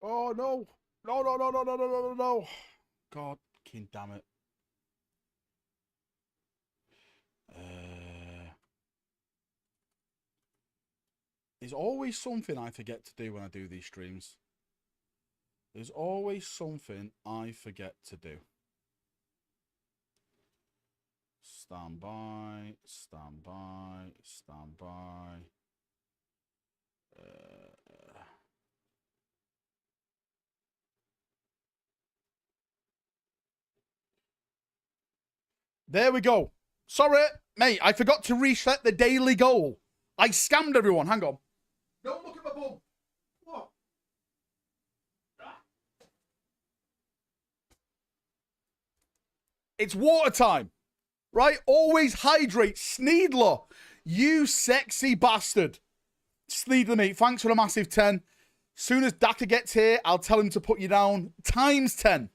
Oh, no. No, no, no, no, no, no, no, no, no. God, king damn it. There's always something I forget to do when I do these streams. There's always something I forget to do. Stand by, stand by, stand by. There we go. Sorry, mate, I forgot to reset the daily goal. I scammed everyone. Hang on. Don't look at my bum. What? It's water time. Right? Always hydrate. Sneedler. You sexy bastard. Sneedler, mate, thanks for the massive 10. Soon as Daka gets here, I'll tell him to put you down. Times 10.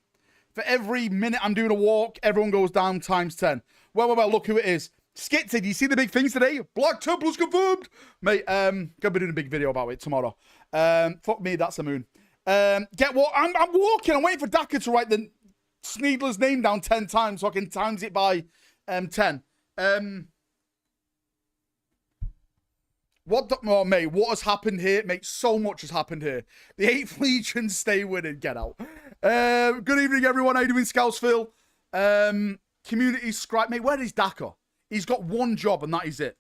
For every minute I'm doing a walk, everyone goes down times 10. Well, look who it is. Skitty, do you see the big things today? Black Templar's confirmed. Mate, gonna be doing a big video about it tomorrow. Fuck me, that's the moon. Get what? I'm walking. I'm waiting for Daka to write the Sneedler's name down 10 times so I can times it by 10. Oh, mate, what has happened here? Mate, so much has happened here. The 8th Legion stay winning. Get out. Good evening, everyone. How you doing, Scouseville? Community scribe. Mate, where is Daka? He's got one job, and that is it.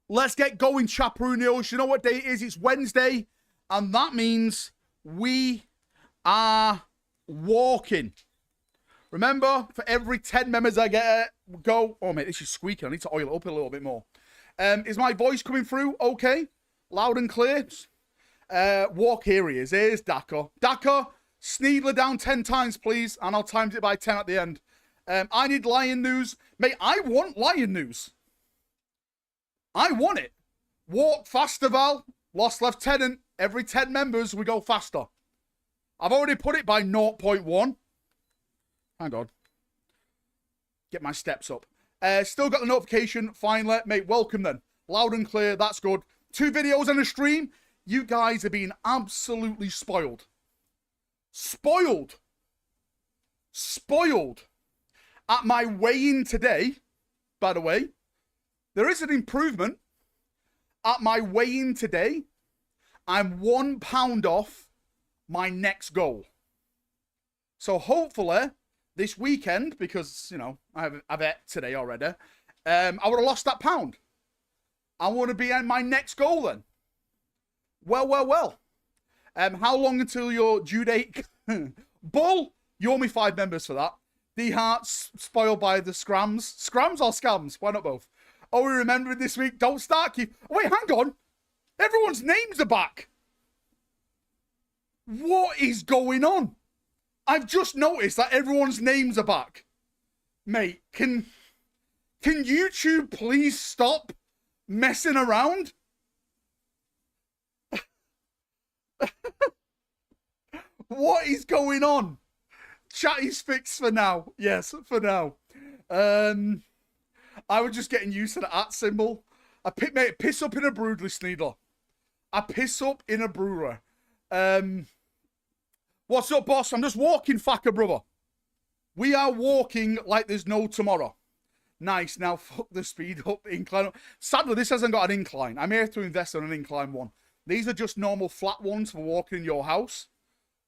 Let's get going, Chaperoonios. You know what day it is? It's Wednesday, and that means we are walking. Remember, for every 10 members I get, go. Oh, mate, this is squeaking. I need to oil it up a little bit more. Is my voice coming through? Okay. Loud and clear. Walk, here he is. Here's Daka. Daka, Sneedler down 10 times, please, and I'll times it by 10 at the end. I need Lion news. Mate, I want Lion news. I want it. Walk faster, Val. Lost Lieutenant. Every 10 members, we go faster. I've already put it by 0.1. Hang on. Get my steps up. Still got the notification. Finally. Mate, welcome then. Loud and clear. That's good. 2 videos on a stream. You guys are being absolutely spoiled. Spoiled. Spoiled. At my weigh-in today, by the way, there is an improvement. At my weigh-in today, I'm 1 pound off my next goal. So hopefully, this weekend, because, you know, I've ate today already, I would have lost that pound. I want to be at my next goal then. Well. How long until your due date? Bull, you owe me 5 members for that. D-Heart's spoiled by the scrams. Scrams or scams? Why not both? Oh, we remembered this week. Don't start, Keith. Wait, hang on. Everyone's names are back. What is going on? I've just noticed that everyone's names are back. Mate, can YouTube please stop messing around? What is going on? Chat is fixed for now. Yes, for now. I was just getting used to the @ symbol. Mate, piss up in a broodly, Sneedler. I piss up in a brewer. What's up, boss? I'm just walking, fucker, brother. We are walking like there's no tomorrow. Nice. Now, fuck the speed up incline. Sadly, this hasn't got an incline. I may have to invest on an incline one. These are just normal flat ones for walking in your house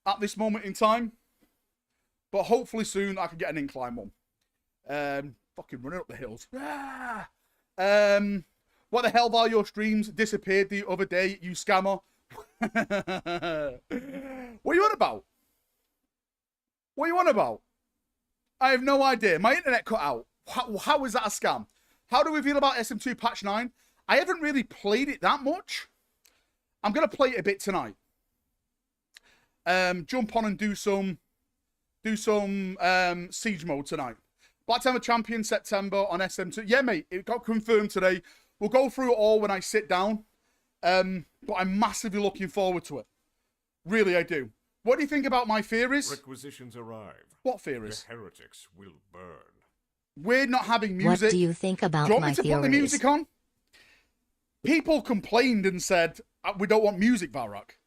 at this moment in time. But hopefully soon I can get an incline one. Fucking running up the hills. Ah. What the hell are your streams disappeared the other day, you scammer? What are you on about? What are you on about? I have no idea. My internet cut out. How is that a scam? How do we feel about SM2 patch 9? I haven't really played it that much. I'm going to play it a bit tonight. Jump on and do some siege mode tonight. Black Hammer Champion September on SM2. Yeah, mate, it got confirmed today. We'll go through it all when I sit down. But I'm massively looking forward to it. Really, I do. What do you think about my theories? Requisitions arrive. What theories? The heretics will burn. We're not having music. What do you think about do you want my me to theories? put the music on? People complained and said, we don't want music, Valrak.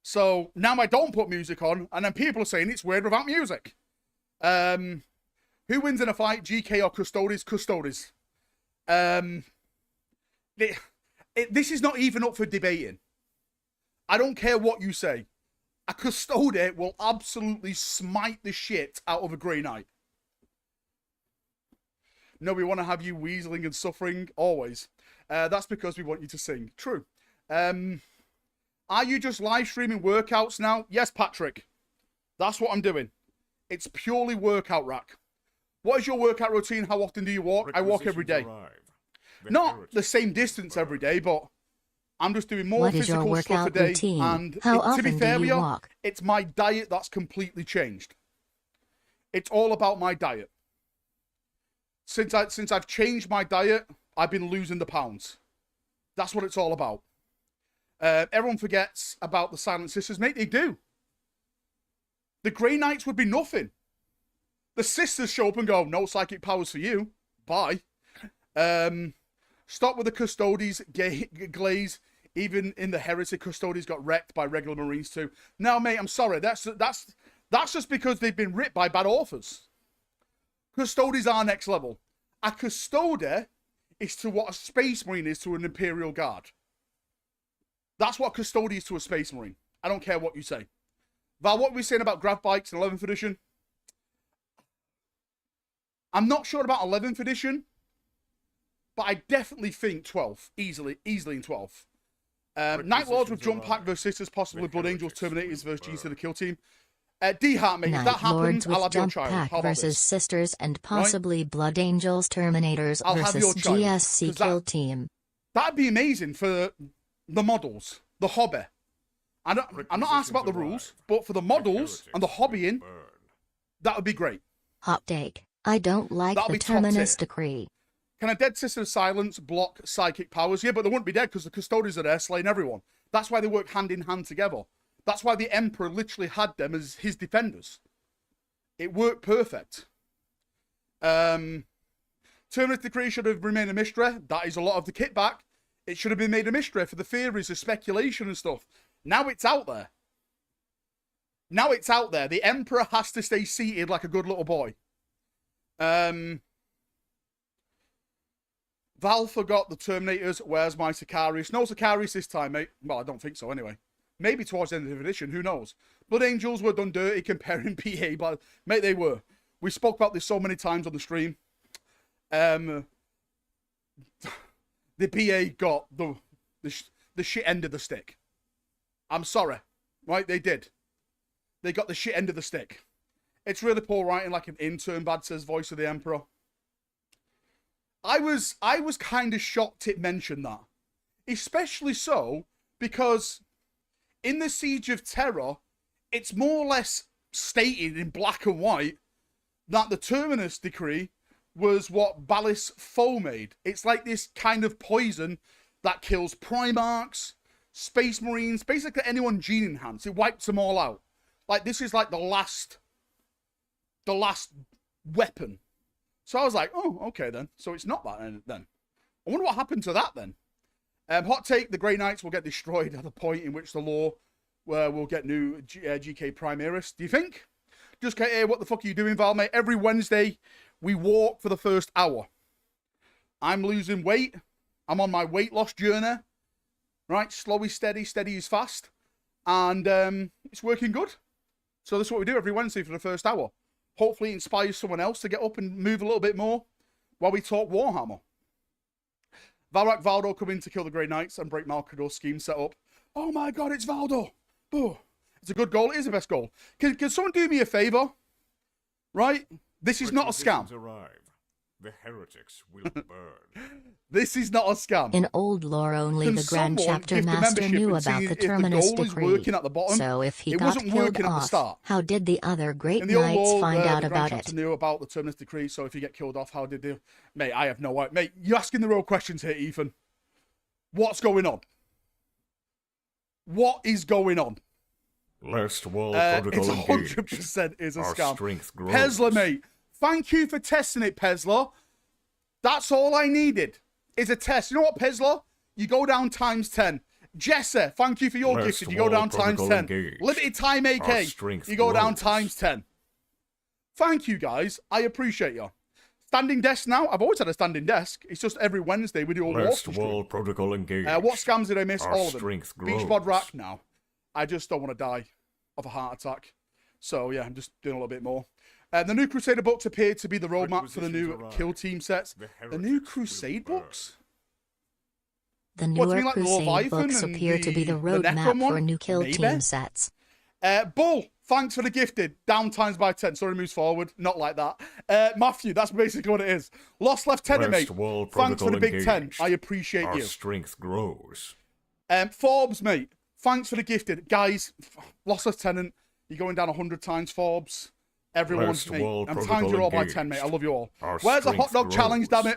So now I don't put music on, and then people are saying it's weird without music. Who wins in a fight, GK or Custodes? Custodes. This is not even up for debating. I don't care what you say. A Custode will absolutely smite the shit out of a Grey Knight. No, we want to have you weaseling and suffering, always. That's because we want you to sing. True. Are you just live streaming workouts now? Yes, Patrick. That's what I'm doing. It's purely workout rack. What is your workout routine? How often do you walk? I walk every day. Not the same distance every day, but I'm just doing more physical stuff a day. Routine? And How to be often fair do with you you, walk? it's my diet that's completely changed. It's all about my diet. Since I've changed my diet, I've been losing the pounds. That's what it's all about. Everyone forgets about the Silent Sisters. Mate, they do. The Grey Knights would be nothing. The Sisters show up and go, no psychic powers for you. Bye. Stop with the Custodes glaze. Even in the Heretic, Custodes got wrecked by regular Marines too. No, mate, I'm sorry. That's just because they've been ripped by bad authors. Custodes are next level. A Custode is to what a Space Marine is to an Imperial Guard. That's what Custode is to a Space Marine. I don't care what you say. Val, what are we saying about grav bikes in 11th edition? I'm not sure about 11th edition, but I definitely think 12th. Easily in 12th. Night Lords with Jump Pack versus Sisters, possibly Blood Angels, Terminators versus G's to the kill team. D-Heart, mate, if that happens, I'll have your child. Pack How about versus this? Sisters and possibly Blood Angels, Terminators I'll have your versus child, GSC 'cause kill team. That'd be amazing for the models, the hobby. I'm not asked about the rules, but for the models and the hobbying, that would be great. Hot take. I don't like That'll the be top Terminus tier. decree. Can a dead Sister of Silence block psychic powers? Yeah, but they wouldn't be dead because the Custodes are there slaying everyone. That's why they work hand in hand together. That's why the Emperor literally had them as his defenders. It worked perfect. Terminus decree should have remained a mystery. That is a lot of the kit back. It should have been made a mystery for the theories, the speculation and stuff. Now it's out there. Now it's out there. The Emperor has to stay seated like a good little boy. Val forgot the Terminators. Where's my Sicarius? No Sicarius this time, mate. Well, I don't think so anyway. Maybe towards the end of the edition. Who knows? Blood Angels were done dirty comparing PA, but mate, they were. We spoke about this so many times on the stream. The PA got the shit end of the stick. I'm sorry. Right? They did. They got the shit end of the stick. It's really poor writing, like an intern bad says voice of the Emperor. I was kind of shocked it mentioned that. Especially so because in the Siege of Terror, it's more or less stated in black and white that the Terminus decree was what Ballis Foe made. It's like this kind of poison that kills Primarchs, Space Marines, basically anyone gene enhanced. It wipes them all out. Like, this is like the last weapon. So I was like, oh, okay then. So it's not that then. I wonder what happened to that then. Hot take, the Grey Knights will get destroyed at the point in which the law will get new GK Primaris. Do you think? Just hey, what the fuck are you doing, Val, mate? Every Wednesday, we walk for the first hour. I'm losing weight. I'm on my weight loss journey. Right? Slowy, steady is fast. And it's working good. So this is what we do every Wednesday for the first hour. Hopefully it inspires someone else to get up and move a little bit more while we talk Warhammer. Valrak Valdo come in to kill the Grey Knights and break Malkador's scheme set up. Oh my god, it's Valdo. Oh, it's a good goal. It is the best goal. Can someone do me a favour? Right? This is not a scam. Arrive. The heretics will burn. This is not a scam. In old lore, only Can the Grand someone Chapter give the Master membership knew and see about the if the Terminus goal is decree. working at the bottom? So if he It got wasn't killed working at the off, start. how did the other Great In the old Knights law, find out the Grand about Chapter it? knew about the Terminus decree, so if you get killed off, how did they... Mate, I have no idea. Mate, you're asking the real questions here, Ethan. What's going on? What is going on? Last wall It's protocol engaged. 100% is a Our scam. strength grows. Pezla, mate. Thank you for testing it, Pezla. That's all I needed. Is a test. You know what, Pezla? You go down times 10. Jesse, thank you for your Last gifted. You go down wall times protocol 10. engaged. Limited time Our AK. strength You go down grows. times 10. Thank you, guys. I appreciate you. Standing desk now. I've always had a standing desk. It's just every Wednesday we do a Last walk. wall protocol engaged. What scams did I miss? Our All of them. strength Beach grows. Bod Rack now. I just don't want to die of a heart attack. So, yeah, I'm just doing a little bit more. The new Crusader books appear to be the roadmap for the new Requisitions kill arrive. team sets. The new Crusade books? The What, do you newer mean like the Crusade Leviathan books and appear to be the the roadmap Necron one? for new kill Maybe. team sets. Bull, thanks for the gifted. Down times by 10. Sorry, moves forward. Not like that. Matthew, that's basically what it is. Lost Lieutenant, mate. Last wall Thanks for the protocol big 10. engaged. I appreciate Our you. strength grows. Forbes, mate. Thanks for the gifted. Guys, Lost Lieutenant, you're going down 100 times, Forbes. Everyone's Last mate. wall I'm times protocol you all by engaged. 10, mate. I love you all. Our Where's the hot strength dog challenge, grows. damn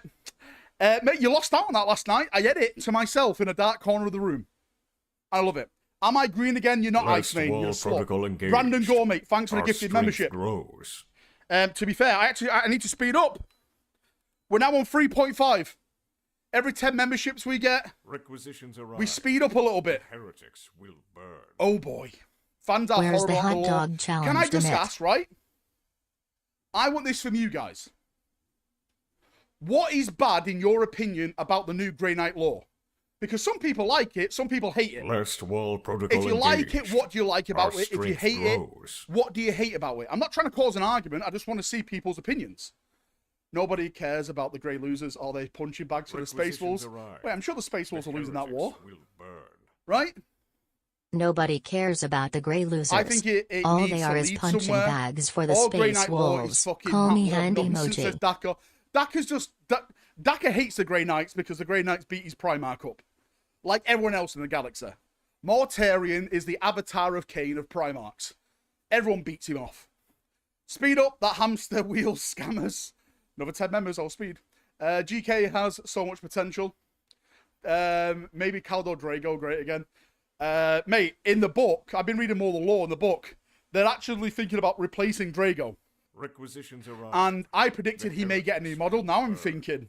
it? Mate, you lost out on that last night. I had it to myself in a dark corner of the room. I love it. Am I green again? You're not Last Ice Main. wall You're a slut. protocol engaged. Brandon Gore, mate. Thanks for the Our gifted strength membership. grows. To be fair, I need to speed up. We're now on 3.5. Every 10 memberships we get, Requisitions arrive. we speed up a little bit. Heretics will burn. Oh boy. Fans are Where's the horrible. hot dog challenge? Can I just Demit? ask, right? I want this from you guys. What is bad, in your opinion, about the new Grey Knight law? Because some people like it, some people hate it. Last wall protocol If you like it, engaged. what do you like about Our it? If you strength hate grows. it, what do you hate about it? I'm not trying to cause an argument. I just want to see people's opinions. Nobody cares about the Grey Losers. Are they punching bags for the Space Wolves? Requisitions arrive. Wait, I'm sure the Space Wolves The are losing that war, heretics will burn. right? Nobody cares about the Grey Losers. I think it All needs they to are is lead punching somewhere. bags for the All Grey Space Knight law is Wolves. fucking Call me Matt Ward hand nonsense, says emoji. Daka. Daka's just... Daka hates the Grey Knights because the Grey Knights beat his Primarch up. Like everyone else in the galaxy. Mortarion is the avatar of Cain of Primarchs. Everyone beats him off. Speed up that hamster wheel scammers. Another 10 members, all speed. GK has so much potential. Maybe Caldor Drago, great again. Mate, in the book, I've been reading more of the lore in the book. They're actually thinking about replacing Drago. Requisitions arrive. And I predicted he may get a new model. Now I'm thinking,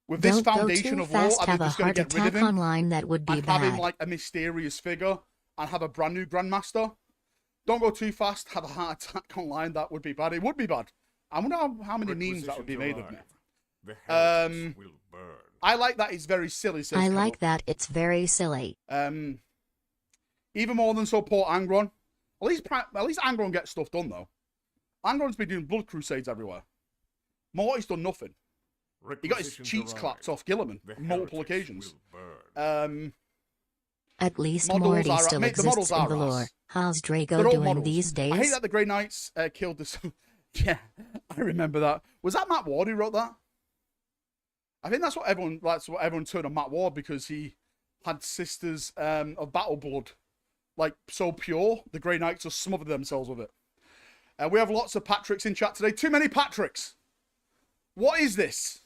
with this Don't go foundation too of lore, fast. are they Have a just going heart to get rid of attack him online. That would be and have him bad. like a mysterious figure and have a brand new Grandmaster? Don't go too fast. Have a heart attack online. That would be bad. It would be bad. I wonder how many memes that would be made of me. The heretics will burn. I like that. It's very silly. Says I Carol. like that. It's very silly. Even more than so poor Angron. At least Angron gets stuff done though. Angron's been doing blood crusades everywhere. Morty's done nothing. He got his Requisitions cheeks arrive. clapped off Gilliman The on multiple heretics occasions. will burn. At least models Morty are- still mate, the models exists in are the lore. us. How's They're Drago all doing models. these days? I hate that the Grey Knights killed this. Yeah, I remember that. Was that Matt Ward who wrote that? I think that's what everyone turned on Matt Ward because he had Sisters of Battle Blood, like so pure. The Grey Knights just smothered themselves with it. We have lots of Patricks in chat today. Too many Patricks. What is this?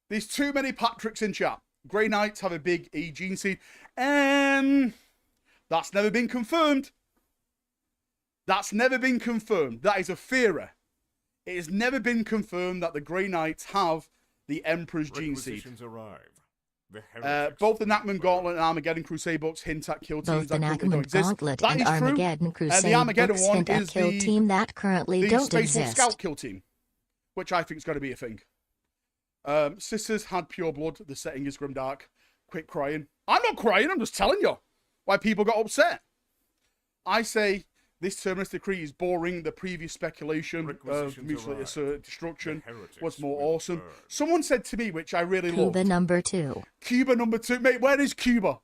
There's too many Patricks in chat. Grey Knights have a big E gene seed. That's never been confirmed. That's never been confirmed. That is a theory. It has never been confirmed that the Grey Knights have the Emperor's gene seed. Requisitions arrive. The heretics Both the will Nachman burn. Gauntlet and Armageddon Crusade books hint at kill teams Both the that currently don't Nachman exist. Gauntlet That and is true. Armageddon Crusade the Armageddon books one hint at is kill the- team that currently The don't Space Wolf exist. Scout kill team, which I think is going to be a thing. Sisters had pure blood. The setting is grimdark. Quit crying. I'm not crying. I'm just telling you why people got upset. I say this Terminus decree is boring. The previous speculation of Requisitions mutually arrive. asserted destruction The heretics was more will awesome. burn. Someone said to me, which I really Cuba loved, number 2. Cuba number 2. Mate, where is Cuba?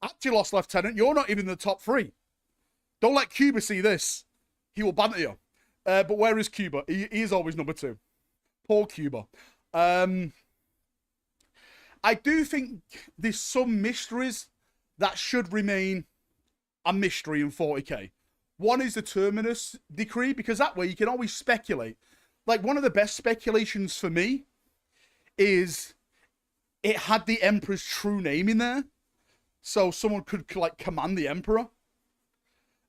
Actually, Lost Lieutenant, you're not even in the top 3. Don't let Cuba see this. He will banter you. But where is Cuba? He is always number 2. Poor Cuba. I do think there's some mysteries that should remain a mystery in 40k. One is the Terminus decree, because that way you can always speculate. Like, one of the best speculations for me is it had the Emperor's true name in there. So someone could, like, command the Emperor.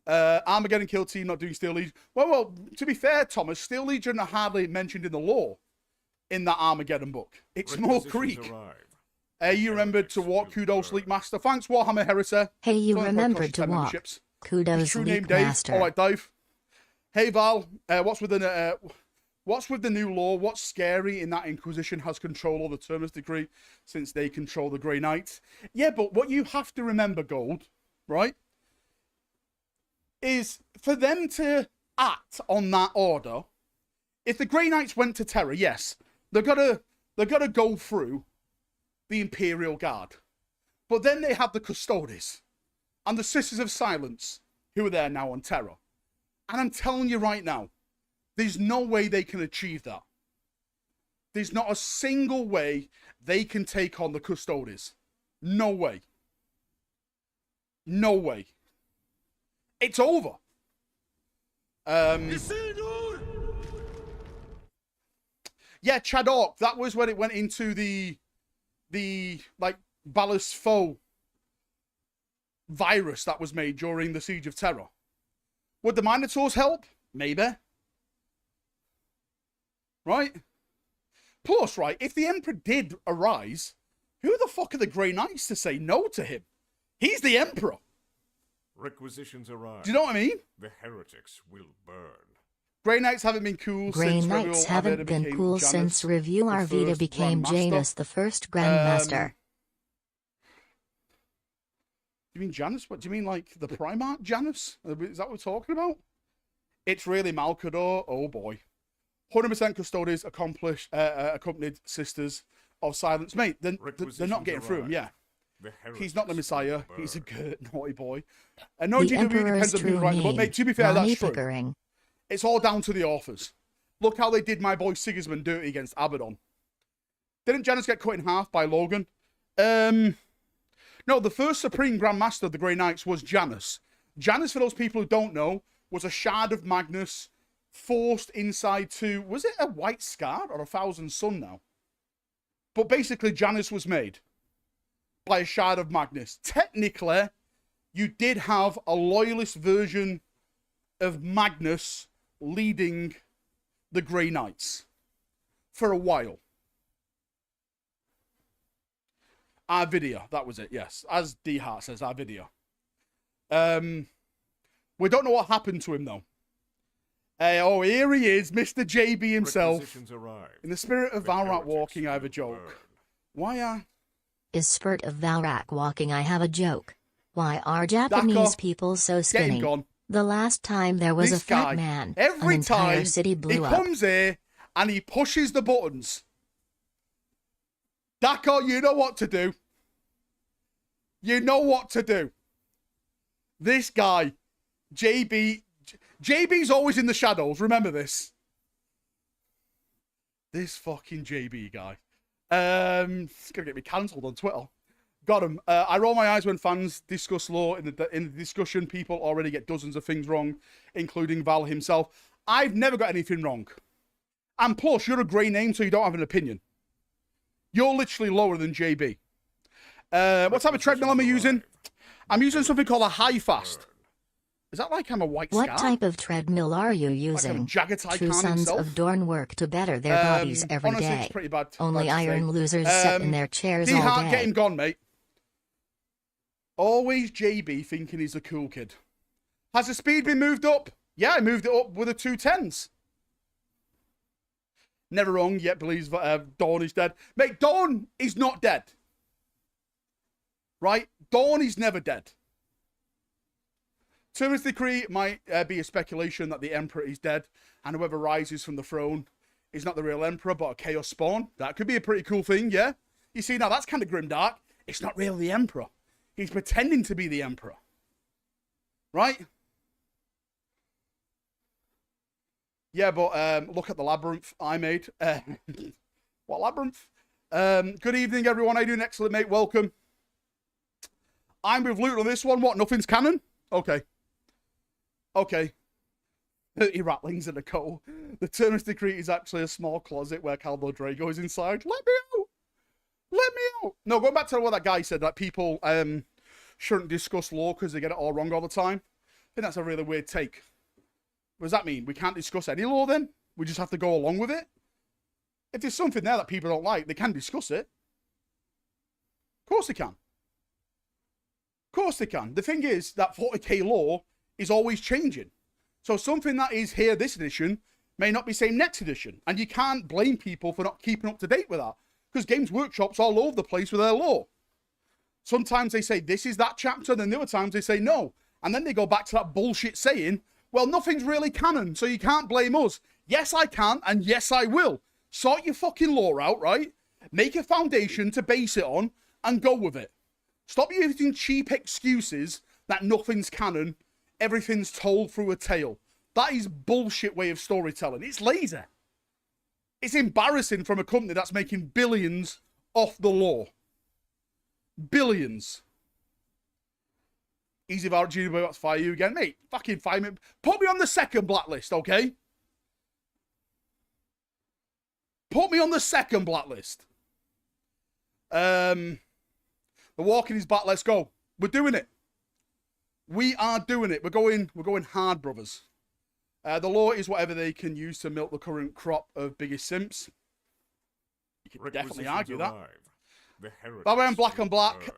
Armageddon kill team not doing Steel Legion. Well, to be fair, Thomas, Steel Legion are hardly mentioned in the lore in that Armageddon book. It's more Requisitions Greek. arrive. Hey, you remembered to walk. Kudos, League Master. Thanks, Warhammer Heresy. Hey, you Sorry, remembered to 10 walk. memberships. His Kudos, true name, League Dave. Master. All right, Dave. Hey, Val. What's with the new law? What's scary in that Inquisition has control of the Terminus Decree since they control the Grey Knights? Yeah, but what you have to remember, Gold, right, is for them to act on that order. If the Grey Knights went to Terra, yes, they're gonna go through the Imperial Guard, but then they have the Custodes and the Sisters of Silence who are there now on Terra, and I'm telling you right now, there's no way they can achieve that. There's not a single way they can take on the Custodes. No way. No way. It's over. Yeah, Chadok. That was when it went into the like Ballast Foe virus that was made during the Siege of Terror. Would the Minotaurs help? Maybe. Right? Plus, right, if the Emperor did arise, who the fuck are the Grey Knights to say no to him? He's the Emperor. Requisitions arrive. Do you know what I mean? The heretics will burn. Grey Knights haven't been cool Grey since Knights Revival haven't Aveda been became cool Janus since Review the Arvida first became Grandmaster. Janus the first Grandmaster. You mean Janus? What do you mean, like the Primarch Janus? Is that what we're talking about? It's really Malcador. Oh boy. 100% Custodes accompanied Sisters of Silence. Mate, they're not getting through him, yeah. He's not the Messiah. He's a good, naughty boy. And no The GW Emperor's depends on who's true writing the book. name, Mate, to be fair, Ronnie that's true. Pickering. It's all down to the authors. Look how they did my boy Sigismund dirty against Abaddon. Didn't Janus get cut in half by Logan? No, the first Supreme Grandmaster of the Grey Knights was Janus. Janus, for those people who don't know, was a shard of Magnus forced inside to, was it a White Scar or a Thousand Sun now? But basically, Janus was made by a shard of Magnus. Technically, you did have a loyalist version of Magnus leading the Grey Knights for a while. Arvidia, that was it, yes. As D Hart says, Arvidia. We don't know what happened to him, though. Oh, here he is, Mr. JB himself. In the spirit of Valrak walking, I have a joke. Why Is spirit of Valrak walking, I have a joke. Why are Japanese people so skinny? gone. The last time there was This a fat guy, man, every an entire time city he blew up. comes here and he pushes the buttons. Dako, you know what to do. You know what to do. This guy, JB's always in the shadows. Remember this. This fucking JB guy. It's gonna get me cancelled on Twitter. Got him. I roll my eyes when fans discuss law. In the discussion, people already get dozens of things wrong, including Val himself. I've never got anything wrong. And plus, you're a grey name, so you don't have an opinion. You're literally lower than JB. What type of treadmill am I using? I'm using something called a high fast. Is that like I'm a white What scar? type of treadmill are you using? Jagatai True Khan sons himself? of Dorn work to better their bodies every honestly, day. it's pretty bad. Only bad to iron say. losers sit in their chairs all D-Hart, day. get him gone, mate. Always JB thinking he's a cool kid. Has the speed been moved up? Yeah, I moved it up with the 210s. Never wrong, yet believes Dawn is dead. Mate, Dawn is not dead. Right? Dawn is never dead. Terminus Decree might be a speculation that the Emperor is dead, and whoever rises from the throne is not the real Emperor, but a Chaos Spawn. That could be a pretty cool thing, yeah? You see, now that's kind of grimdark. It's not really the Emperor. He's pretending to be the Emperor. Right? Yeah, but look at the labyrinth I made. What labyrinth? Good evening, everyone. How you doing? Excellent, mate. Welcome. I'm with Luke on this one. What? Nothing's canon? Okay. Okay. 30 rattlings in a coal. The Terminus Decree is actually a small closet where Caldo Drago is inside. Let me out! Let me out! No, going back to what that guy said, that people shouldn't discuss law because they get it all wrong all the time. I think that's a really weird take. What does that mean? We can't discuss any law then? We just have to go along with it? If there's something there that people don't like, they can discuss it. course they can. Of course they can. The thing is that 40k lore is always changing. So something that is here this edition may not be same next edition. And you can't blame people for not keeping up to date with that. Because Games Workshop's all over the place with their lore. Sometimes they say this is that chapter, then the other times they say no. And then they go back to that bullshit saying, well, nothing's really canon, so you can't blame us. Yes, I can, and yes, I will. Sort your fucking lore out, right? Make a foundation to base it on, and go with it. Stop using cheap excuses that nothing's canon, everything's told through a tale. That is bullshit way of storytelling. It's lazy. It's embarrassing from a company that's making billions off the lore. Billions. Easy Valrak Junior Boy, let's fire you again. Mate, fucking fire me. Put me on the second blacklist, okay? Put me on the second blacklist. The walking is back. Let's go. We're doing it. We are doing it. We're going hard, brothers. The law is whatever they can use to milk the current crop of biggest simps. You can definitely argue that. Val wearing black on black,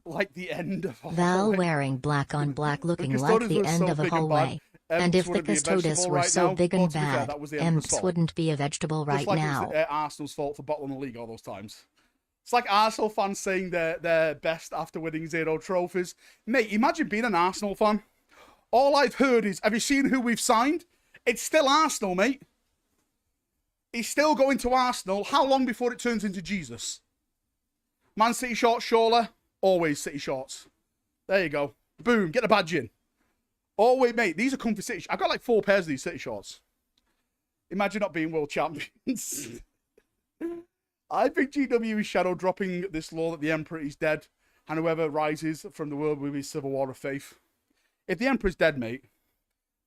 like the end of a Val hallway. wearing black on black, looking The like Custodes the were end so of a big and hallway. bad, And if the wouldn't be a Custodes vegetable were right so now. big Well, and to be fair, bad, that was the end of the Emps song. wouldn't be a vegetable right Just like now. It was Arsenal's fault for bottling the league all those times. It's like Arsenal fans saying they're best after winning 0 trophies. Mate, imagine being an Arsenal fan. All I've heard is, have you seen who we've signed? It's still Arsenal, mate. He's still going to Arsenal. How long before it turns into Jesus? Man City shorts, surely. Always City shorts. There you go. Boom, get the badge in. Always, mate, these are comfy City. I've got like 4 pairs of these City shorts. Imagine not being world champions. I think GW is shadow dropping this law that the Emperor is dead, and whoever rises from the world will be civil war of faith. If the Emperor is dead, mate,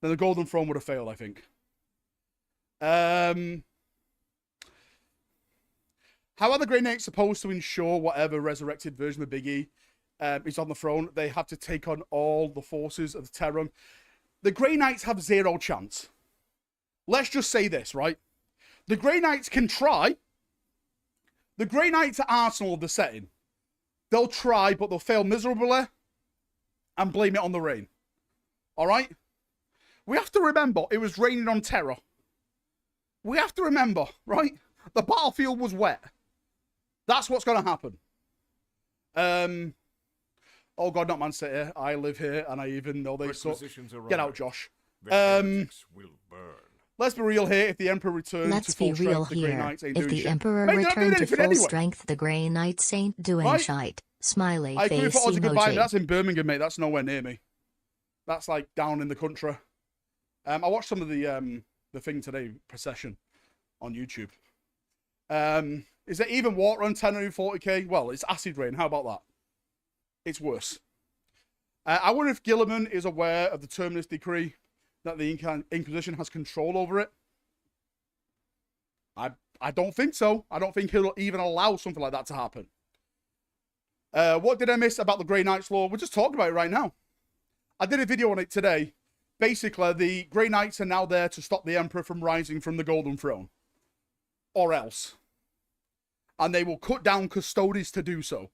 then the Golden Throne would have failed, I think. How are the Grey Knights supposed to ensure whatever resurrected version of Big E is on the throne? They have to take on all the forces of the Terran. The Grey Knights have 0 chance. Let's just say this, right? The Grey Knights can try. The Grey Knights are Arsenal of the setting. They'll try, but they'll fail miserably and blame it on the rain. All right? We have to remember it was raining on Terra. We have to remember, right? The battlefield was wet. That's what's going to happen. Oh, God, not Man City. I live here, and I even know they suck. Get out, Josh. Let's be real here. If the Emperor returned Let's to full be real strength, the Grey here. Knights ain't If doing the shit. Emperor Mate, they're not doing returned to anything full anyway. strength, the Grey Knights ain't doing Right? shite. Smiley I agree face with thought it was a goodbye, but emoji. that's in Birmingham, mate. That's nowhere near me. That's like down in the country. I watched some of the thing today, procession, on YouTube. Is there even water on 1040k? Well, it's acid rain. How about that? It's worse. I wonder if Gilliman is aware of the Terminus decree, that the Inquisition has control over it. I don't think so. I don't think he'll even allow something like that to happen. What did I miss about the Grey Knights law? We're just talking about it right now. I did a video on it today. Basically, the Grey Knights are now there to stop the Emperor from rising from the Golden Throne. Or else. And they will cut down Custodes to do so.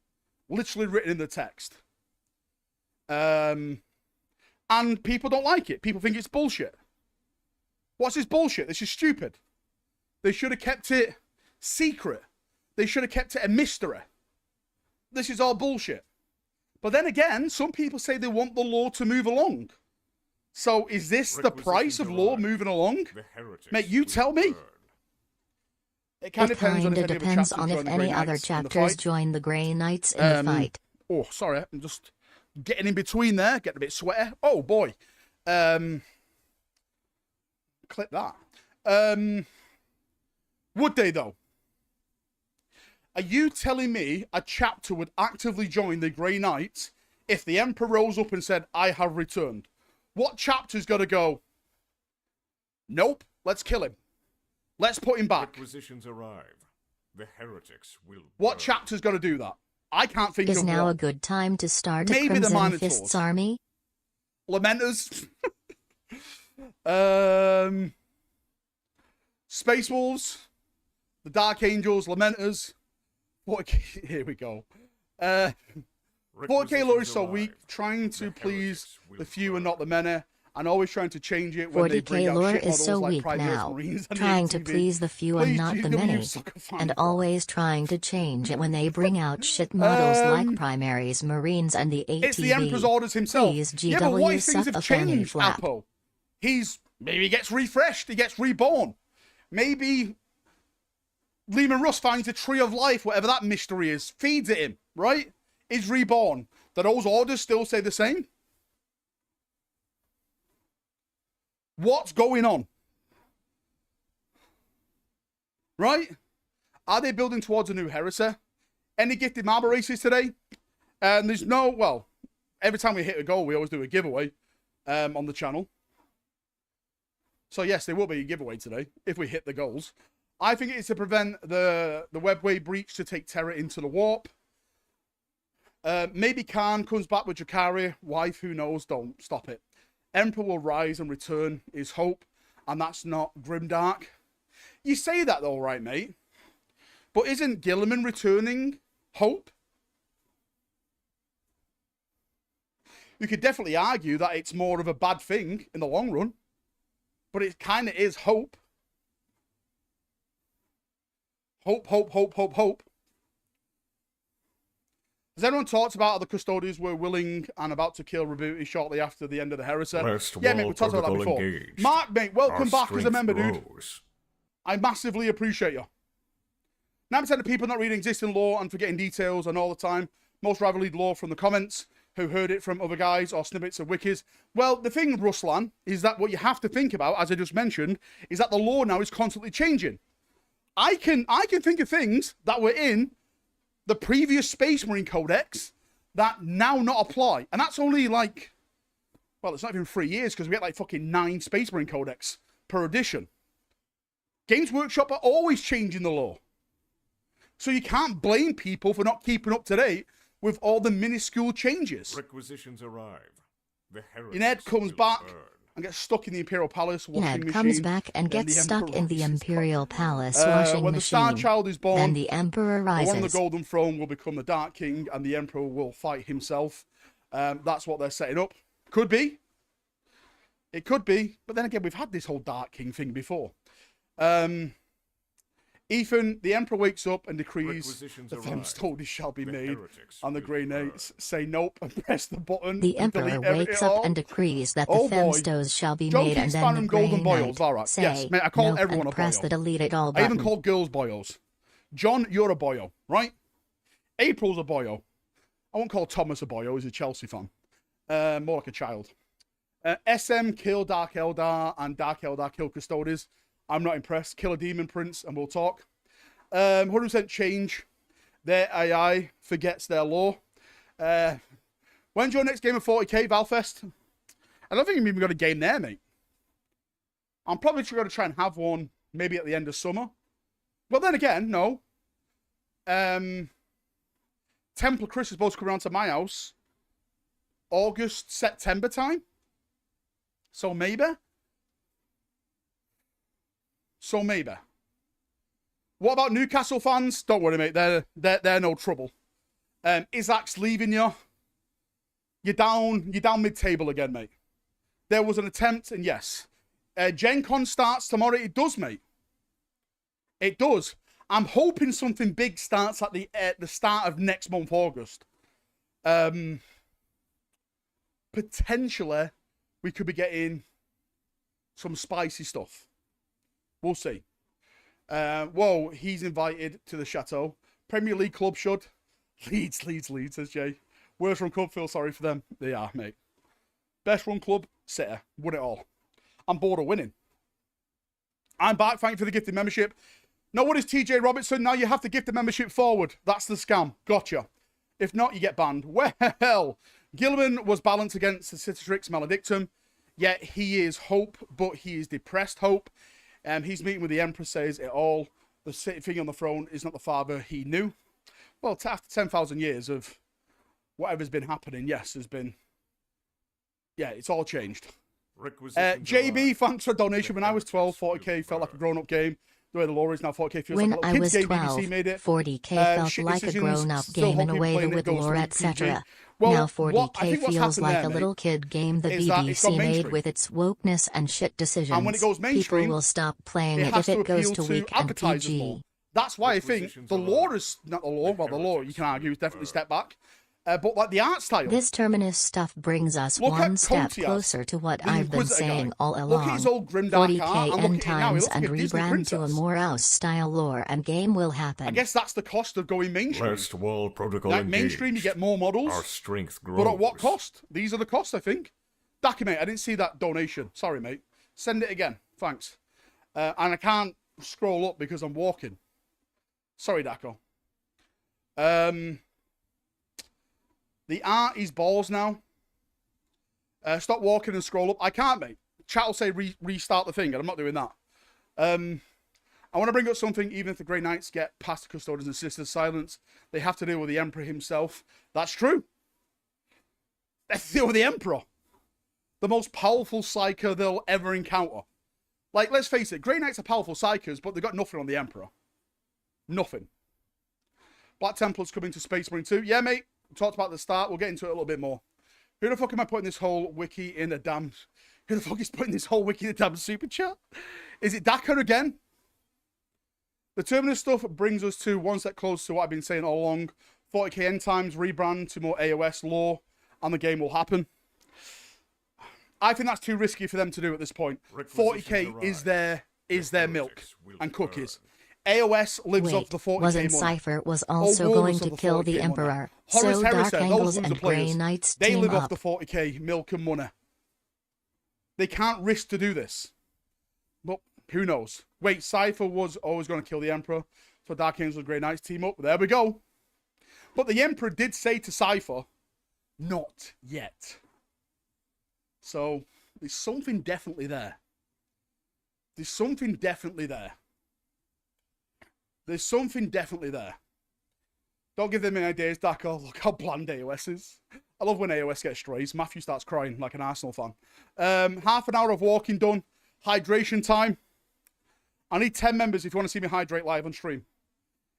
Literally written in the text. And people don't like it. People think it's bullshit. What's this bullshit? This is stupid. They should have kept it secret. They should have kept it a mystery. This is all bullshit. But then again, some people say they want the law to move along. So is this the price of law moving along? Mate, you tell me. It kind of depends on if any other chapters join the Grey Knights in the fight. Oh, sorry. I'm just getting in between there. Getting a bit sweaty. Oh, boy. Clip that. Would they, though? Are you telling me a chapter would actively join the Grey Knights if the Emperor rose up and said, I have returned? What chapter's got to go, nope, let's kill him. Let's put him back. Requisitions arrive. The heretics will What burn. chapter's got to do that? I can't think Is of now one. a good time to start a Maybe the Crimson Minotaurs. Fists army? Lamenters. Space Wolves. The Dark Angels. Lamenters. What? Here we go. 40k Requisitions lore is so weak, arrived. trying to The please heretics will the few and burn. not the many, and always trying to change it when they bring 40k out lore shit is models so like weak Pride now, Marines and the trying to ATV. please the few and Please, not the GW many, sucker fan and fuck. always trying to change it when they bring out shit models like primaries, marines, and the ATV. It's the Emperor's orders himself. Please, Yeah, but what GW if things suck have a fanny changed, flap. Apo? Maybe he gets refreshed, he gets reborn. Maybe Lehman Russ finds a tree of life, whatever that mystery is, feeds it him, right? Is reborn. Do those orders still say the same? What's going on? Right? Are they building towards a new heresy? Any gifted marble races today? And there's no, well, every time we hit a goal, we always do a giveaway on the channel. So yes, there will be a giveaway today if we hit the goals. I think it's to prevent the webway breach to take Terra into the warp. Maybe Khan comes back with Jakari. Wife, who knows? Don't stop it. Emperor will rise and return is hope. And that's not grimdark. You say that though, right, mate? But isn't Gilliman returning hope? You could definitely argue that it's more of a bad thing in the long run. But it kind of is hope. Hope, hope, hope, hope, hope. Has anyone talked about how the custodians were willing and about to kill Rebuti shortly after the end of the heresy? Rest Yeah, mate, wall we talked about that protocol before. engaged. Mark, mate, welcome Our back as a member, dude. grows. I massively appreciate you. 9% of people not reading existing lore and forgetting details and all the time. Most rivalry lore from the comments, who heard it from other guys or snippets of wikis. Well, the thing, Ruslan, is that what you have to think about, as I just mentioned, is that the lore now is constantly changing. I can think of things that were in the previous Space Marine Codex that now not apply. And that's only like, well, it's not even 3 years because we get like fucking 9 Space Marine Codex per edition. Games Workshop are always changing the lore. So you can't blame people for not keeping up to date with all the minuscule changes. Requisitions arrive. The heretics Your Ned comes will back burn. and gets stuck in the Imperial Palace washing Ned machine. comes back and Then gets the stuck Emperor in the rises. Imperial Palace washing When the Star machine. Child is born, Then the Emperor the one on the rises. Golden Throne will become the Dark King, and the Emperor will fight himself. That's what they're setting up. Could be. It could be. But then again, we've had this whole Dark King thing before. Ethan, the Emperor wakes up and decrees Requisitions the arrive. Femstones shall be The made. heretics And the will Grey burn. Knights say nope and press the button. The and Emperor delete wakes it up all. and decrees that the Oh boy. Femstones shall be Don't made, keep and then the spamming golden Grey boils, Knight Valrak. say Yes, mate, I call nope everyone and a press boil. the delete it all I button. even call girls boyos. John, you're a boyo, right? April's a boyo. I won't call Thomas a boyo. He's a Chelsea fan. More like a child. SM kill Dark Eldar and Dark Eldar kill Custodes. I'm not impressed. Kill a Demon Prince and we'll talk. 100% change. Their AI forgets their lore. When's your next game of 40k, Valfest? I don't think you've even got a game there, mate. I'm probably going to try and have one maybe at the end of summer. Well, then again, no. Templar Chris is supposed to come around to my house August, September time. So maybe. What about Newcastle fans? Don't worry, mate. They're no trouble. Isaac's leaving you. You're down mid-table again, mate. There was an attempt, and yes. Gen Con starts tomorrow. It does, mate. It does. I'm hoping something big starts at the start of next month, August. Potentially, we could be getting some spicy stuff. We'll see. Whoa, he's invited to the chateau. Premier League club should. Leeds, says Jay. Worst run club, feel sorry for them. They are, mate. Best run club, City. Won it all. I'm bored of winning. I'm back. Thank you for the gifted membership. No, what is TJ Robertson? Now you have to gift the membership forward. That's the scam. Gotcha. If not, you get banned. Well, Gilliman was balanced against the Citrix Maledictum. Yet he is hope, but he is depressed hope. He's meeting with the Emperor, says it all. The thing on the throne is not the father he knew. Well, after 10,000 years of whatever's been happening, yes, there's been... Yeah, it's all changed. Requisitions JB, arrive. thanks for a donation. When I was 12, 40k felt like a grown-up game. The way the lore is now, 40k feels When like a I little was kids game. 12, BBC made it. 40k felt Shit like a decisions, grown-up still game in a hope way people playing it with goes lore, through etc. Well, Now I think 40k what's feels happened like there, a mate, little kid game the is that it's gone BBC made mainstream. with its wokeness and shit decisions. And when it goes mainstream, people will stop playing it it has if to it goes appeal to to weak and advertisers more. PG. That's why I think Requisitions the are lore live. is not the lore. Well, the lore you can argue is definitely a step back, but like the art style. This terminus stuff brings us Look one at step Kotias, closer to what the I've been Inquisitor saying guy. all Look at along. his old grimdark art, 40k and look end at it now. He times looks like and a Disney rebrand to a princess. more house style lore and game will happen. I guess that's the cost of going mainstream. Last wall protocol Like engaged. mainstream, you get more models, Our strength grows. but at what cost? These are the costs, I think. Daki, mate, I didn't see that donation. Sorry, mate. Send it again. Thanks. And I can't scroll up because I'm walking. Sorry, Daco. The art is balls now. Stop walking and scroll up. I can't, mate. Chat will say restart the thing, and I'm not doing that. I want to bring up something, even if the Grey Knights get past the Custodians and Sisters silence, they have to deal with the Emperor himself. That's true. They have to deal with the Emperor. The most powerful psyker they'll ever encounter. Like, let's face it, Grey Knights are powerful psychers, but they've got nothing on the Emperor. Nothing. Black Templar's coming to Space Marine 2. Yeah, mate. We talked about at the start. We'll get into it a little bit more. Who the fuck am I putting this whole wiki in a damn... Who the fuck is putting this whole wiki in a damn super chat? Is it Dakar again? The Terminus stuff brings us to one step closer to what I've been saying all along. 40k end times, rebrand to more AOS lore, and the game will happen. I think that's too risky for them to do at this point. 40k is their milk and cookies. AOS lives Wait, off the 40k wasn't money. Cypher was also Warlords going of to kill 40K the money. Emperor, Horace so Harris Dark said, Angles those and loser Grey players, Knights they team live off up. the 40k milk and money. They can't risk to do this. But who knows? Wait, Cypher was always going to kill the Emperor, so Dark Angels and Grey Knights team up. There we go. But the Emperor did say to Cypher, not yet. So there's something definitely there. There's something definitely there. There's something definitely there. Don't give them any ideas, Daco. Look how bland AOS is. I love when AOS gets strays. Matthew starts crying like an Arsenal fan. Half an hour of walking done. Hydration time. I need 10 members if you want to see me hydrate live on stream.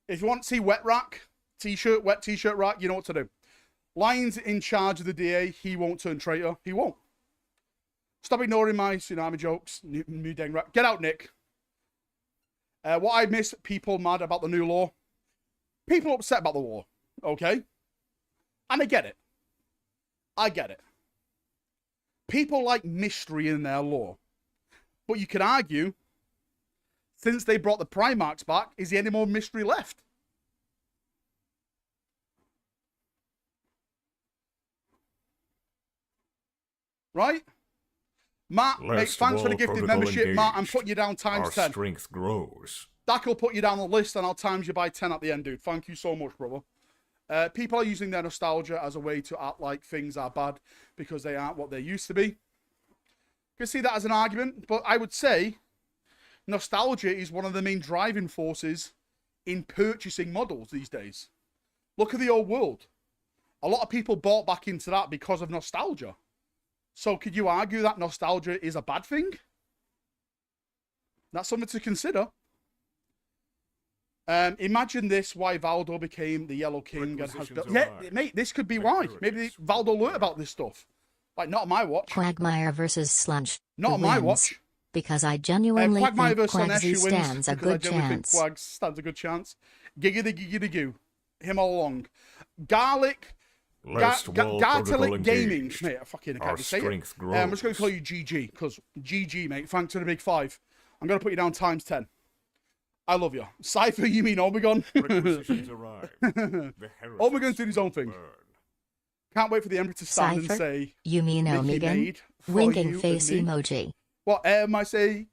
If you want to see wet rack, t-shirt, wet t-shirt rack, you know what to do. Lion's in charge of the DA. He won't turn traitor. He won't. Stop ignoring my tsunami jokes. New dang rack. Get out, Nick. What I miss, people mad about the new law. People upset about the law. Okay? And I get it. I get it. People like mystery in their law. But you could argue, since they brought the Primarchs back, is there any more mystery left? Right? Matt, mate, thanks for the gifted membership, engaged. Matt. I'm putting you down times 10. Our strength grows. That will put you down the list, and I'll times you by 10 at the end, dude. Thank you so much, brother. People are using their nostalgia as a way to act like things are bad because they aren't what they used to be. You can see that as an argument, but I would say nostalgia is one of the main driving forces in purchasing models these days. Look at the old world. A lot of people bought back into that because of nostalgia. So could you argue that nostalgia is a bad thing? That's something to consider. Imagine this, why Valdo became the Yellow King and has built... Yeah, mate, this could be why. Maybe Valdo learned about this stuff. Like, not on my watch. Quagmire versus Sludge. Not on my watch. Because I genuinely think Quagsy stands a good chance. Quags stands a good chance. Giggity goo. Him all along. Garlic... Garlic Gaming. Mate, I can't even say it. I'm just going to call you GG, because GG, mate. Thanks to the big 5. I'm going to put you down times 10. I love you. Cypher, you mean Omegon? Omegon's doing his own thing. Can't wait for the Emperor to stand Cypher? and say... You mean Omegon? Winking face emoji. What M-I-C-K-E-Y-M-O-U-S-E.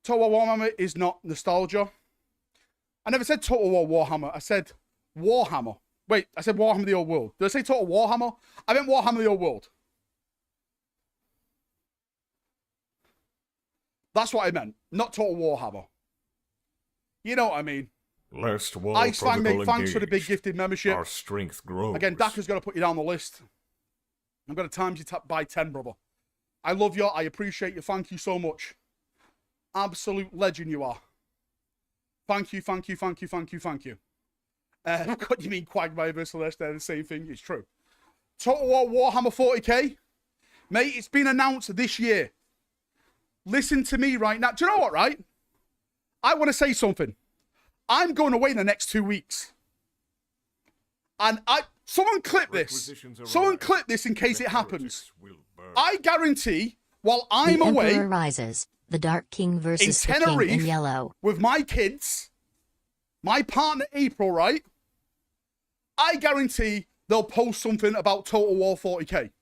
Total War Warhammer is not nostalgia. I never said Total War Warhammer. I said Warhammer. Wait, I said Warhammer the Old World. Did I say Total Warhammer? I meant Warhammer the Old World. That's what I meant. Not Total Warhammer. You know what I mean. Last wall Ice Fang, mate, thanks for the big gifted membership. Our strength grows. Again, Daka's going to put you down the list. I'm going to times you by 10, brother. I love you. I appreciate you. Thank you so much. Absolute legend you are. Thank you, thank you, thank you, thank you, thank you. What do you mean Quagmire versus Celeste? They're the same thing. It's true. Total War Warhammer 40k. Mate, it's been announced this year. Listen to me right now. Do you know what, right? I want to say something. I'm going away in the next 2 weeks. And someone clip this. Someone clip this in case it happens. I guarantee, while I'm away... Emperor rises. The Dark King versus the King in yellow. With my kids, my partner April, right? I guarantee they'll post something about Total War 40k.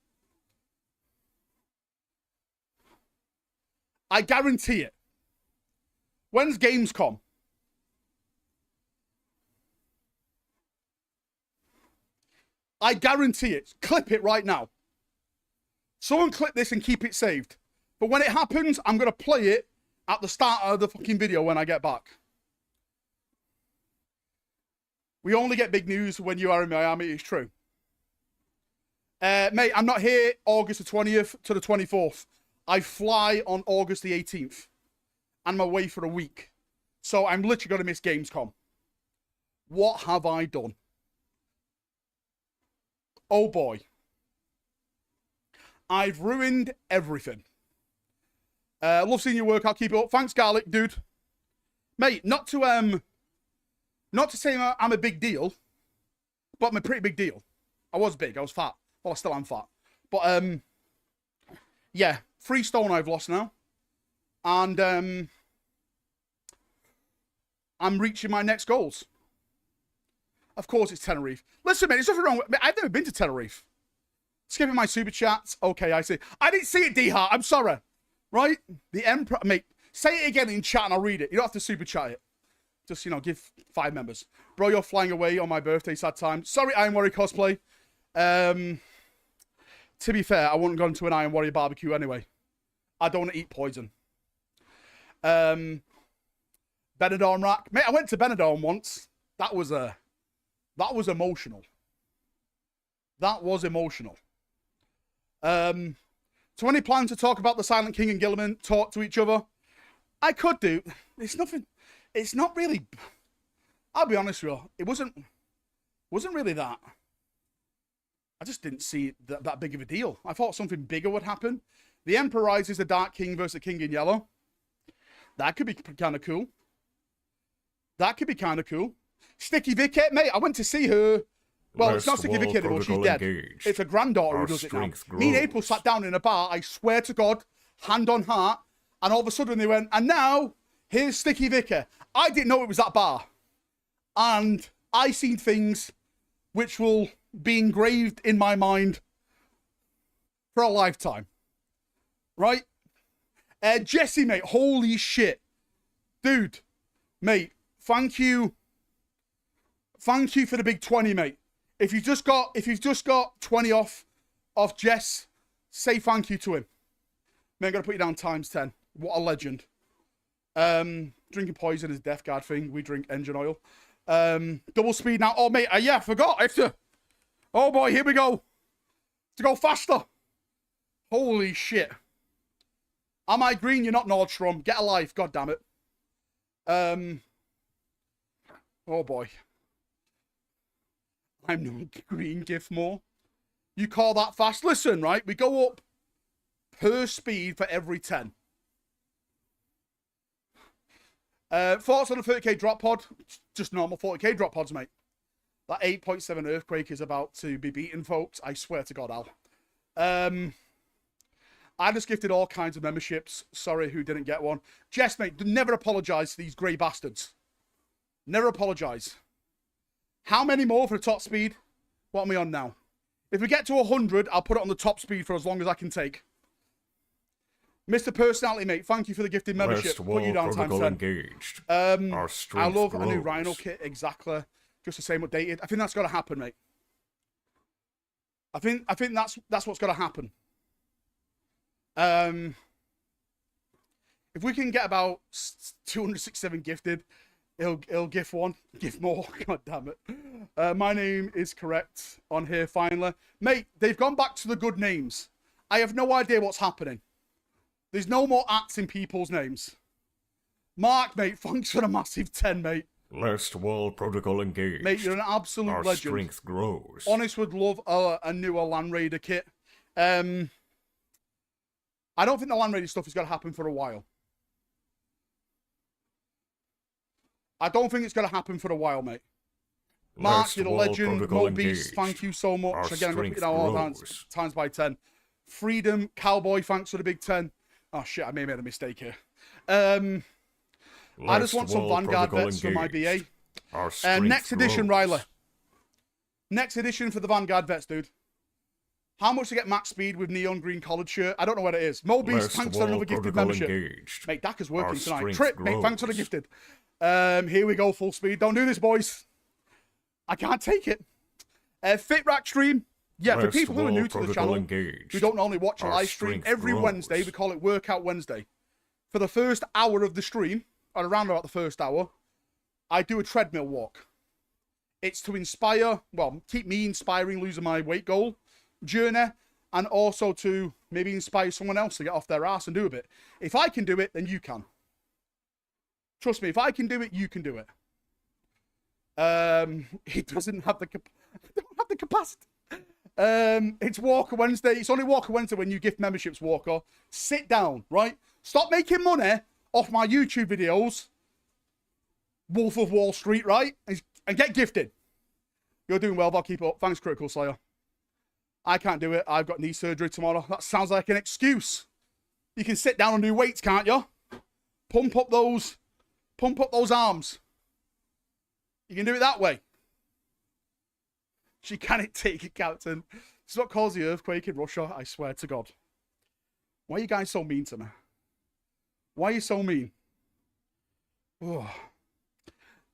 I guarantee it. When's Gamescom? I guarantee it. Clip it right now. Someone clip this and keep it saved. But when it happens, I'm going to play it at the start of the fucking video when I get back. We only get big news when you are in Miami. It's true. Mate, I'm not here August the 20th to the 24th. I fly on August the 18th. And I'm away for a week. So I'm literally going to miss Gamescom. What have I done? Oh boy. I've ruined everything. Love seeing your work. I'll keep it up. Thanks, Garlic, dude. Mate, not to say I'm a big deal, but I'm a pretty big deal. I was big. I was fat. Well, I still am fat. But, yeah. 3 stone I've lost now. And, I'm reaching my next goals. Of course, it's Tenerife. Listen, mate, there's nothing wrong with me. I've never been to Tenerife. Skipping my super chats. Okay, I see. I didn't see it, D-Hart. I'm sorry. Right? The Emperor... Mate, say it again in chat and I'll read it. You don't have to super chat it. Just, you know, give 5 members. Bro, you're flying away on my birthday, sad time. Sorry, Iron Warrior cosplay. To be fair, I wouldn't go into an Iron Warrior barbecue anyway. I don't want to eat poison. Benidorm rack. Mate, I went to Benidorm once. That was emotional. That was emotional. So any plans to talk about the Silent King and Gilliman talk to each other? I could do. It's nothing. It's not really. I'll be honest with you. It wasn't really that. I just didn't see that big of a deal. I thought something bigger would happen. The Emperor rises, the Dark King versus the King in yellow. That could be kind of cool. That could be kind of cool. Sticky Vicky, mate, I went to see her. Well, it's not Sticky Vicky anymore, she's dead. Engaged. It's a granddaughter who does it now. Grows. Me and April sat down in a bar, I swear to God, hand on heart, and all of a sudden they went, and now, here's Sticky Vicky. I didn't know it was that bar. And I seen things which will be engraved in my mind for a lifetime. Right? Jesse, mate, holy shit. Dude, mate, thank you. Thank you for the big 20, mate. If you've just got 20 off Jess, say thank you to him. Mate, I'm gonna put you down times 10. What a legend. Drinking poison is death guard thing. We drink engine oil. Double speed now. Oh, mate, yeah, I forgot. I have to... Oh, boy, here we go. To go faster. Holy shit. Am I green? You're not Nordstrom. Get a life. God damn it. Oh, boy. I'm not green, Gifmore. You call that fast? Listen, right? We go up per speed for every 10. Thoughts on the 30k drop pod? Just normal 40k drop pods, mate. That 8.7 earthquake is about to be beaten, folks. I swear to God, Al. I just gifted all kinds of memberships. Sorry who didn't get one. Jess, mate, never apologise to these grey bastards. Never apologise. How many more for the top speed? What am I on now? If we get to 100, I'll put it on the top speed for as long as I can take. Mr. Personality, mate, thank you for the gifted membership. Put you down times 10. Engaged. I love a new Rhino kit, exactly. Just the same updated. I think that's got to happen, mate. I think that's what's got to happen. If we can get about 267 gifted, he'll gift one, gift more. God damn it. My name is correct on here finally. Mate, they've gone back to the good names. I have no idea what's happening. There's no more acts in people's names. Mark, mate, thanks for the massive 10, mate. Last wall protocol engaged. Mate, you're an absolute Our legend. strength grows. Honest would love a newer Land Raider kit. I don't think the Land Raider stuff is going to happen for a while. I don't think it's going to happen for a while, mate. Mark, you're a legend. Mo Beast, thank you so much. Our Again, I'm going to put it all times by 10. Freedom, Cowboy, thanks for the big 10. Oh, shit, I may have made a mistake here. I just want some Vanguard vets for my BA. Next edition, Riley. Next edition for the Vanguard vets, dude. How much to get max speed with neon green collared shirt? I don't know what it is. Mo Beast, thanks for another gifted membership. Engaged. Mate, Dak is working tonight. Trip, mate, thanks for the gifted. Here we go, full speed. Don't do this, boys. I can't take it. Fit Rack stream. Yeah, for people who are new to the channel, who don't normally watch a live stream, every Wednesday, we call it Workout Wednesday. For the first hour of the stream, or around about the first hour, I do a treadmill walk. It's to inspire, well, keep me inspiring, losing my weight goal journey, and also to maybe inspire someone else to get off their ass and do a bit. If I can do it, then you can. Trust me, if I can do it, you can do it. He doesn't have the capacity. It's Walker Wednesday. It's only Walker Wednesday when you gift memberships, Walker. Sit down, right? Stop making money off my YouTube videos, Wolf of Wall Street, right? And get gifted. You're doing well, I'll keep it up. Thanks, Critical Slayer. I can't do it. I've got knee surgery tomorrow. That sounds like an excuse. You can sit down and do weights, can't you? Pump up those arms. You can do it that way. She can't take it, Captain. This is what caused the earthquake in Russia, I swear to God. Why are you guys so mean to me? Why are you so mean? Oh.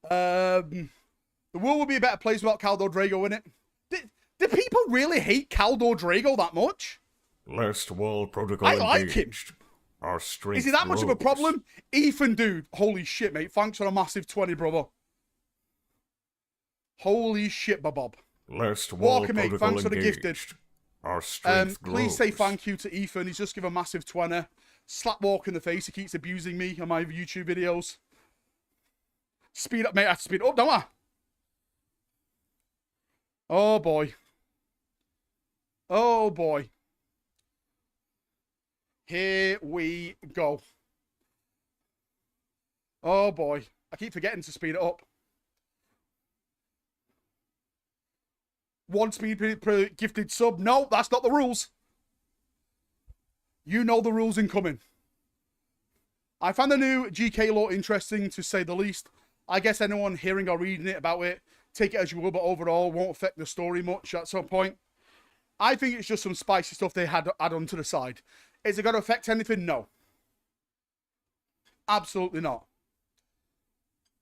The world would be a better place without Caldo Drago in it. Do people really hate Caldo Drago that much? Last wall protocol I like engaged. him. Our strength Is he that much of a problem? Ethan, dude. Holy shit, mate. Thanks for a massive 20, brother. Holy shit, Bob. Last wall Walker, mate. Thanks for the gifted. Our strength please say thank you to Ethan. He's just given a massive 20. Slap Walker in the face. He keeps abusing me on my YouTube videos. Speed up, mate. I have to speed up, don't I? Oh, boy. Oh, boy. Here we go. Oh, boy. I keep forgetting to speed it up. 1 speed per gifted sub. No, that's not the rules. You know the rules incoming. I found the new GK law interesting, to say the least. I guess anyone hearing or reading it about it, take it as you will, but overall won't affect the story much at some point. I think it's just some spicy stuff they had add on to the side. Is it going to affect anything? No. Absolutely not.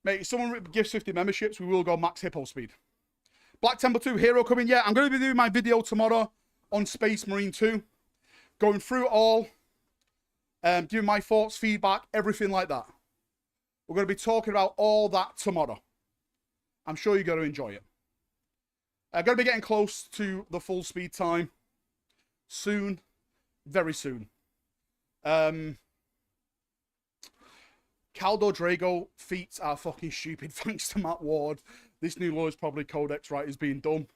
Mate, if someone gives 50 memberships, we will go max hippo speed. Black Temple 2 Hero coming. Yeah, I'm going to be doing my video tomorrow on Space Marine 2. Going through it all. Doing my thoughts, feedback, everything like that. We're going to be talking about all that tomorrow. I'm sure you're going to enjoy it. I'm going to be getting close to the full speed time. Soon. Very soon. Caldo Drago feats are fucking stupid, thanks to Matt Ward. This new law is probably Codex, right, is being done.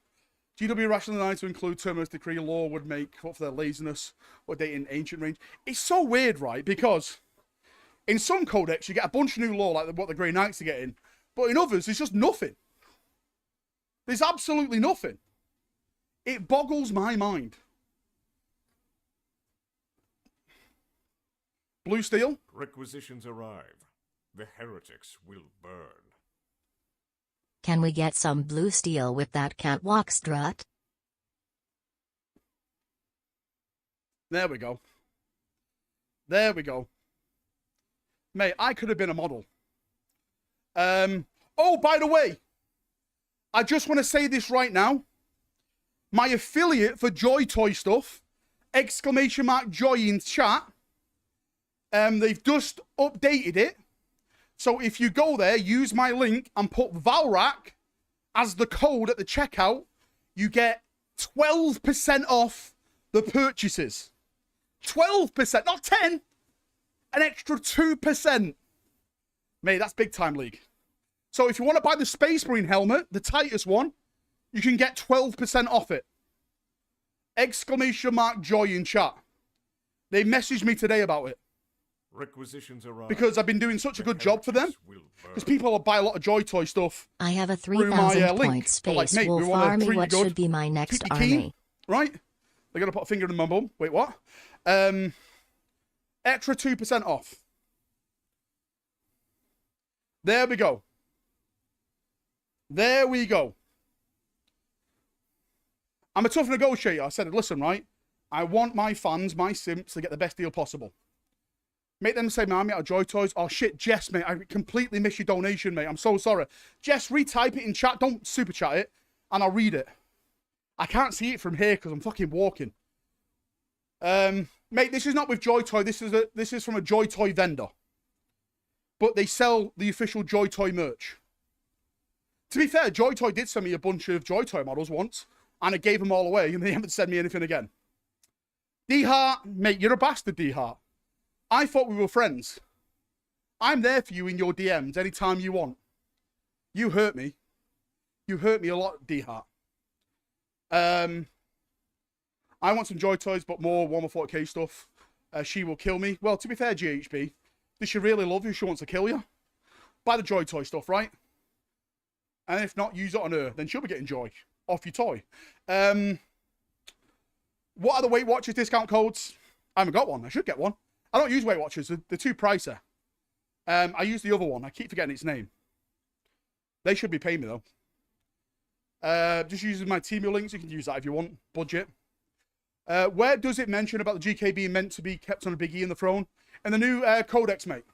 GW rationalized to include Terminus Decree law would make up for their laziness or dating ancient range. It's so weird, right? Because in some codex, you get a bunch of new law, like what the Grey Knights are getting. But in others, there's just nothing. There's absolutely nothing. It boggles my mind. Blue Steel? Requisitions arrive. The heretics will burn. Can we get some blue steel with that catwalk strut? There we go. There we go. Mate, I could have been a model. Oh, by the way, I just want to say this right now. My affiliate for Joy Toy stuff, !Joy in chat, they've just updated it. So if you go there, use my link and put Valrak as the code at the checkout, you get 12% off the purchases. 12%, not 10. An extra 2%. Mate, that's big time league. So if you want to buy the Space Marine helmet, the Titus one, you can get 12% off it. Exclamation mark joy in chat. They messaged me today about it. Requisitions arrive. Because I've been doing such a good job for them. Because people buy a lot of Joy Toy stuff. I have a 3,000 point space like, wolf army. What should be my next army? Keen, right? They're going to put a finger in my bum. Wait, what? Extra 2% off. There we go. There we go. I'm a tough negotiator. I said, listen, right? I want my fans, my simps, to get the best deal possible. Make them say, man, out of Joy Toys. Oh, shit, Jess, mate, I completely missed your donation, mate. I'm so sorry. Jess, retype it in chat. Don't super chat it, and I'll read it. I can't see it from here because I'm fucking walking. Mate, this is not with Joy Toy. This is from a Joy Toy vendor. But they sell the official Joy Toy merch. To be fair, Joy Toy did send me a bunch of Joy Toy models once, and I gave them all away, and they haven't sent me anything again. D-Heart, mate, you're a bastard, D-Heart. I thought we were friends. I'm there for you in your DMs anytime you want. You hurt me. You hurt me a lot, D-Heart. I want some Joy Toys, but more Warhammer 40k stuff. She will kill me. Well, to be fair, GHB, does she really love you? She wants to kill you. Buy the Joy Toy stuff, right? And if not, use it on her. Then she'll be getting joy off your toy. What are the Weight Watchers discount codes? I haven't got one. I should get one. I don't use Weight Watchers. They're too pricey. I use the other one. I keep forgetting its name. They should be paying me, though. Just using my Temu links. You can use that if you want. Budget. Where does it mention about the GK being meant to be kept on a Big E in the throne? And the new codex, mate.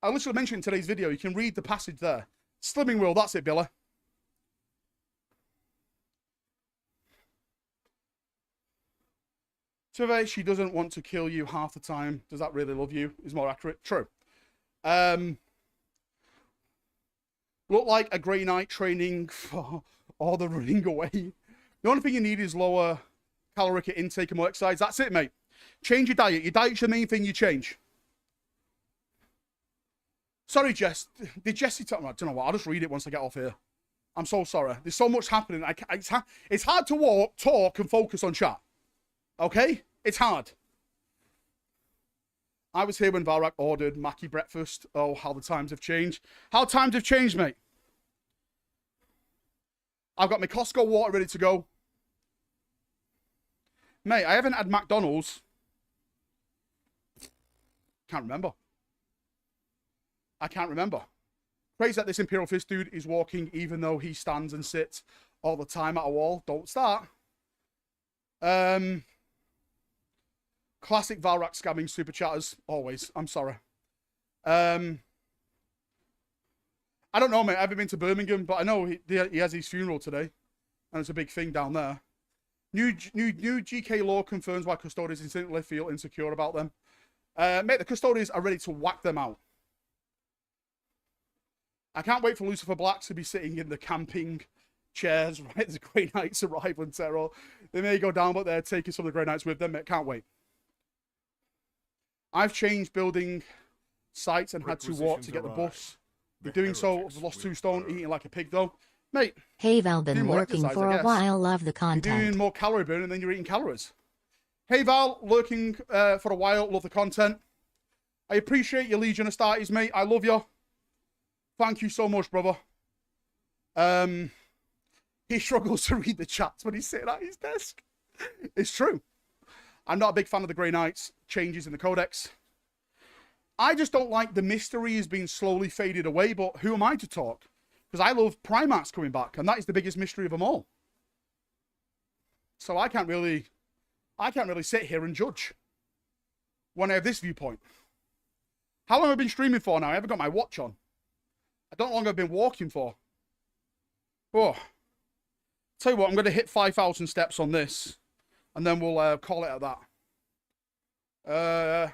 I literally mentioned in today's video. You can read the passage there. Slimming Will. That's it, Billy. Survey, she doesn't want to kill you half the time. Does that really love you? Is more accurate. True. Look like a Grey Knight training for all the running away. The only thing you need is lower caloric intake and more exercise. That's it, mate. Change your diet. Your diet's the main thing you change. Sorry, Jess. Did Jessie tell me? I don't know what. I'll just read it once I get off here. I'm so sorry. There's so much happening. It's hard to walk, talk, and focus on chat. Okay? It's hard. I was here when Valrak ordered Mackie breakfast. Oh, how the times have changed. How times have changed, mate. I've got my Costco water ready to go. Mate, I haven't had McDonald's. Can't remember. I can't remember. Crazy that this Imperial Fist dude is walking even though he stands and sits all the time at a wall. Don't start. Classic Valrak scamming super chatters. Always. I'm sorry. I don't know, mate. I haven't been to Birmingham, but I know he has his funeral today. And it's a big thing down there. New GK law confirms why custodians instantly feel insecure about them. Mate, the custodians are ready to whack them out. I can't wait for Lucifer Blacks to be sitting in the camping chairs, right? As the Grey Knights arrive on Terror. They may go down, but they're taking some of the Grey Knights with them. Mate, can't wait. I've changed building sites and had to walk to get the bus. In doing so, I've lost 2 stone, eating like a pig though. Mate. Hey Val, been working for a while, love the content. You're doing more calorie burn and then you're eating calories. Hey Val, lurking for a while, love the content. I appreciate your Legion of Astartes, mate. I love you. Thank you so much, brother. He struggles to read the chats when he's sitting at his desk. It's true. I'm not a big fan of the Grey Knights changes in the codex. I just don't like the mystery has been slowly faded away, but who am I to talk? Because I love Primax coming back, and that is the biggest mystery of them all. So I can't really sit here and judge when I have this viewpoint. How long have I been streaming for now? I haven't got my watch on. I don't know how long I've been walking for. Oh. Tell you what, I'm going to hit 5,000 steps on this. And then we'll call it at that.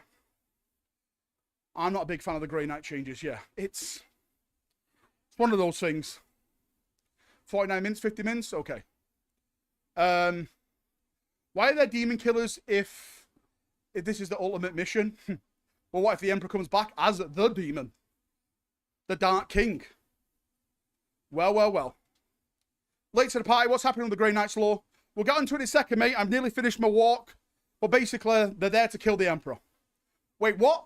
I'm not a big fan of the Grey Knight changes. Yeah, it's one of those things. 49 minutes, 50 minutes? Okay. Why are there demon killers if this is the ultimate mission? Well, what if the Emperor comes back as the demon? The Dark King? Well, well, well. Late to the party, what's happening on the Grey Knight's Law? We'll get into it in a second, mate. I've nearly finished my walk. But basically, they're there to kill the Emperor. Wait, what?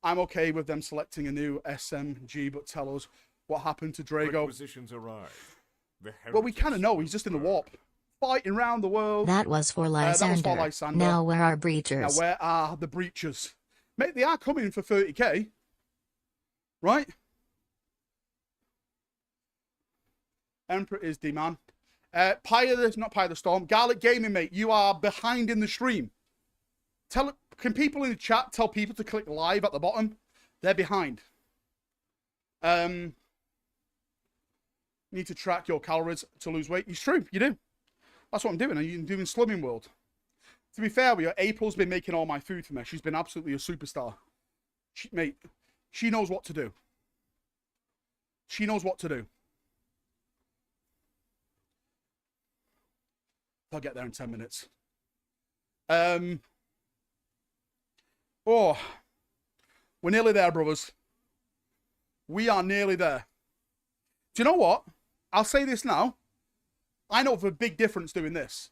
I'm okay with them selecting a new SMG, but tell us what happened to Drago. Requisitions arrive. Well, we kind of know. He's just in the warp. Fighting around the world. That was for Lysander. Now where are breachers? Now where are the breachers? Mate, they are coming for 30k. Right? Emperor is the man. Not Pie of the Storm. Garlic Gaming, mate. You are behind in the stream. Can people in the chat tell people to click live at the bottom? They're behind. Need to track your calories to lose weight. It's true, you do. That's what I'm doing. I'm doing Slumming World. To be fair with you, April's been making all my food for me. She's been absolutely a superstar. Mate, she knows what to do. She knows what to do. I'll get there in 10 minutes. Oh, we're nearly there, brothers. We are nearly there. Do you know what? I'll say this now. I know of a big difference doing this.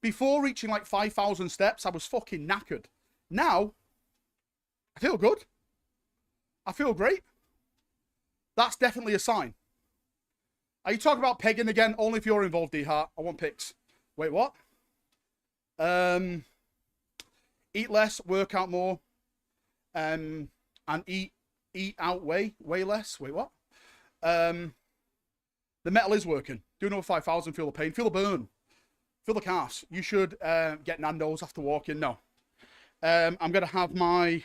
Before reaching like 5,000 steps, I was fucking knackered. Now, I feel good. I feel great. That's definitely a sign. Are you talking about pegging again? Only if you're involved, D-Heart. I want pics. Wait, what? Eat less, work out more, and eat out way less. Wait, what? The metal is working. Do another 5,000, feel the pain, feel the burn, feel the calves. You should get Nando's after walking. No. I'm going to have my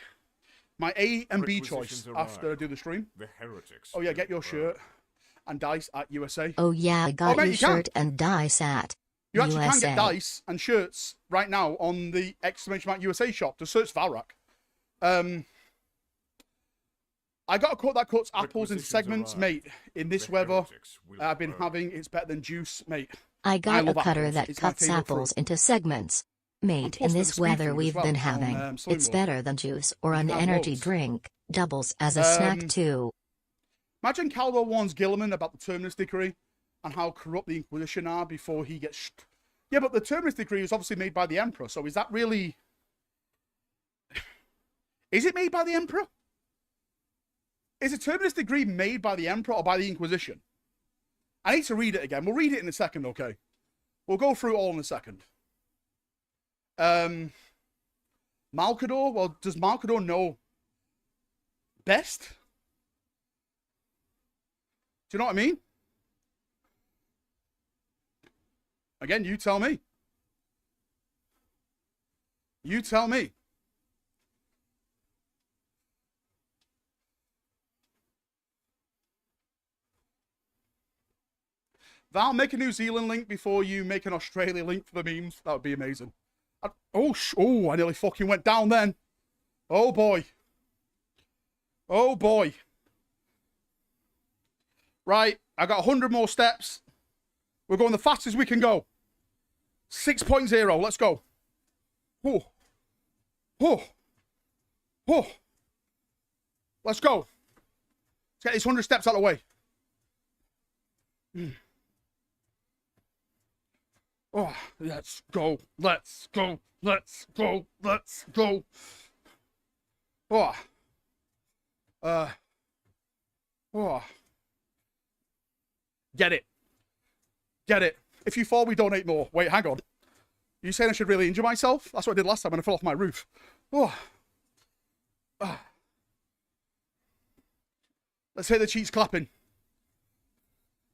A and B choice after I do the stream. The heretics. Oh, yeah, get your shirt and dice at USA. Oh, yeah, I got your shirt and dice at You actually USA. can get dice and shirts right now on the !USA shop. Just search Valrak. I got a cut that cuts apples into segments, mate. In this weather, I've been having it's better than juice, mate. I got a cutter apples. that It's my cuts favourite apples fruit. into segments. Mate, plus in the this sweet weather food as we've well been on, having, Slimming it's World. better than juice or an You can have energy loads. drink. Doubles as a snack too. Imagine Caldo warns Gilliman about the Terminus Decree and how corrupt the Inquisition are before he gets... Yeah, but the Terminus Decree was obviously made by the Emperor, so is that really... Is it made by the Emperor? Is the Terminus Decree made by the Emperor or by the Inquisition? I need to read it again. We'll read it in a second, okay? We'll go through it all in a second. Malcador? Well, does Malcador know best? Do you know what I mean? Again, you tell me. You tell me. Val, make a New Zealand link before you make an Australia link for the memes. That would be amazing. I nearly fucking went down then. Oh boy. Oh boy. Right, I got 100 more steps. We're going the fastest we can go. 6.0, let's go. Oh. Oh. Oh. Let's go. Let's get these 100 steps out of the way. Oh, let's go. Let's go. Let's go. Let's go. Oh. Oh. Get it. Get it. If you fall, we donate more. Wait, hang on. You saying I should really injure myself? That's what I did last time when I fell off my roof. Oh. Let's hear the cheeks clapping.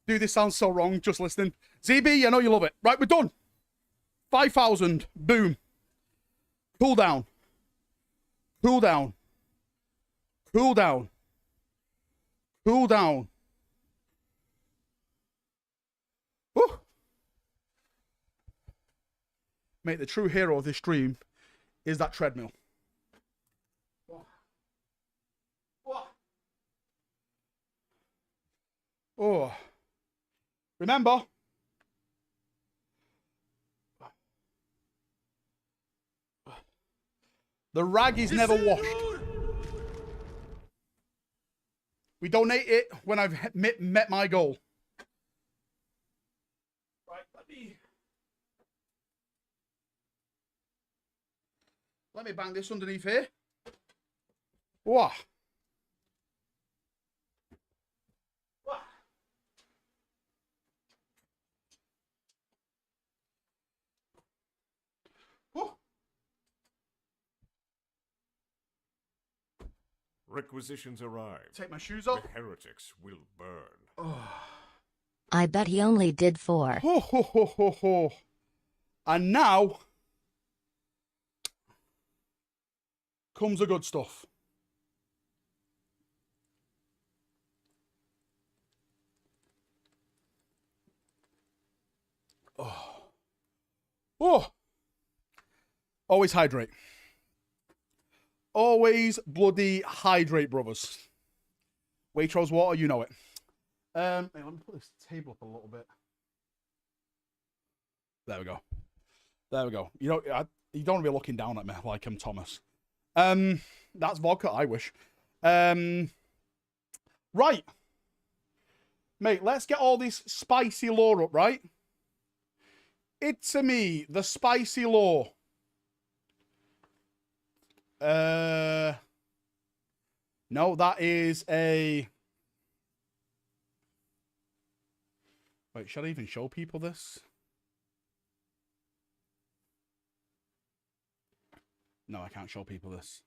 Dude, this sounds so wrong just listening. ZB, I know you love it. Right, we're done. 5,000. Boom. Cool down. Cool down. Cool down. Cool down. Woo. Mate, the true hero of this stream is that treadmill. Oh. Remember, The rag is never washed. We donate it when I've met my goal. Right, let me bang this underneath here. Whoa. Requisitions arrive. Take my shoes off. The heretics will burn. Oh. I bet he only did 4. Ho, ho, ho, ho, ho. And now comes the good stuff. Oh. Oh. Always hydrate. Always bloody hydrate, brothers. Waitrose water, you know it. Let me put this table up a little bit. There we go. There we go. You know, you don't want to be looking down at me like I'm Thomas. That's vodka, I wish. Right. Mate, let's get all this spicy lore up, right? It's a me, the spicy lore. No, that is a... Wait, should I even show people this? No, I can't show people this.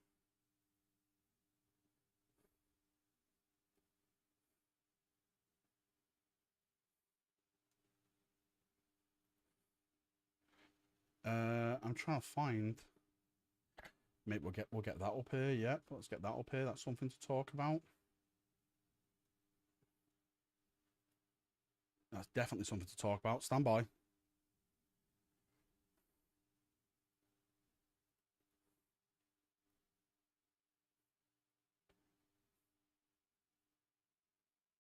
I'm trying to find... Maybe we'll get that up here. Yep, let's get that up here. That's something to talk about. That's definitely something to talk about. Stand by.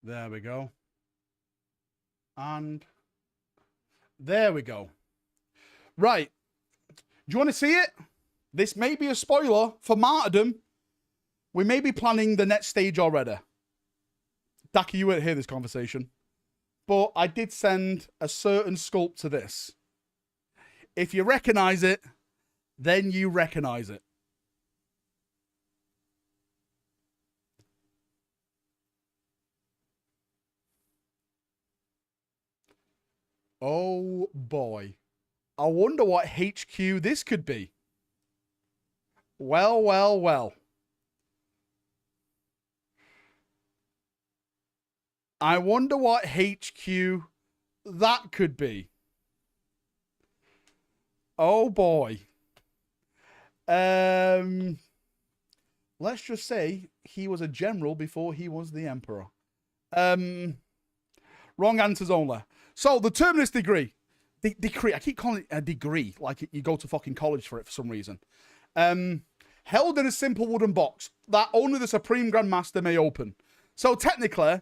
There we go. And there we go. Right. Do you want to see it? This may be a spoiler for Martyrdom. We may be planning the next stage already. Daki, you won't hear this conversation. But I did send a certain sculpt to this. If you recognize it, then you recognize it. Oh boy. I wonder what HQ this could be. Well, well, well. I wonder what HQ that could be. Oh boy. Let's just say he was a general before he was the emperor. Wrong answers only. So the terminus degree. Decree. I keep calling it a degree, like you go to fucking college for it for some reason. Held in a simple wooden box that only the Supreme Grandmaster may open. So technically,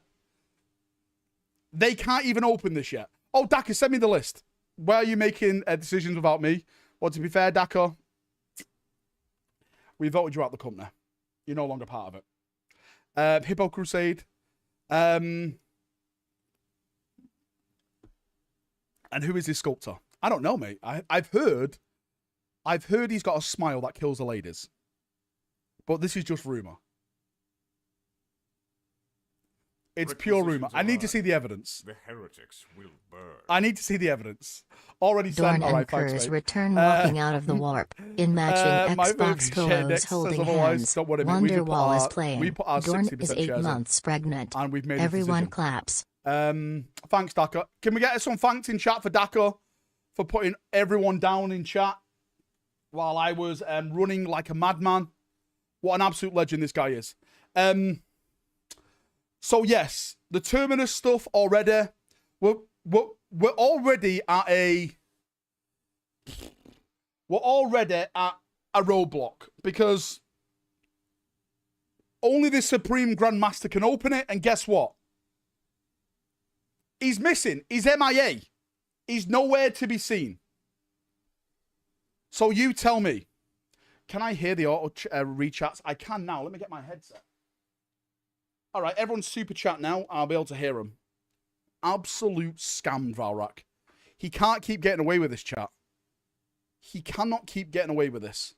they can't even open this yet. Oh, Daka, send me the list. Where are you making decisions without me? Well, to be fair, Daka, we voted you out the company. You're no longer part of it. Hippo Crusade. And who is this sculptor? I don't know, mate. I've heard he's got a smile that kills the ladies. But this is just rumor. It's pure rumor. I need to see the evidence. The heretics will burn. I need to see the evidence. Already Dorn sent. All and right, thanks, Kerrs mate. return walking out of the warp in matching My Xbox movie share pillows next holding says otherwise. hands. Don't worry, mate. We just put Wonderwall is our- playing. we put our Dorn 60% is 8 shares in. months pregnant. And we've made a Everyone decision. claps. Thanks, Daka. Can we get some thanks in chat for Daka for putting everyone down in chat while I was running like a madman? What an absolute legend this guy is. So yes, the Terminus stuff already. We're already at a roadblock because only the Supreme Grandmaster can open it, and guess what? He's missing. He's MIA. He's nowhere to be seen. So you tell me, Can I hear the auto rechats? I can now. Let me get my headset. All right, everyone's super chat now. I'll be able to hear them. Absolute scam, Valrak. He can't keep getting away with this, chat. He cannot keep getting away with this.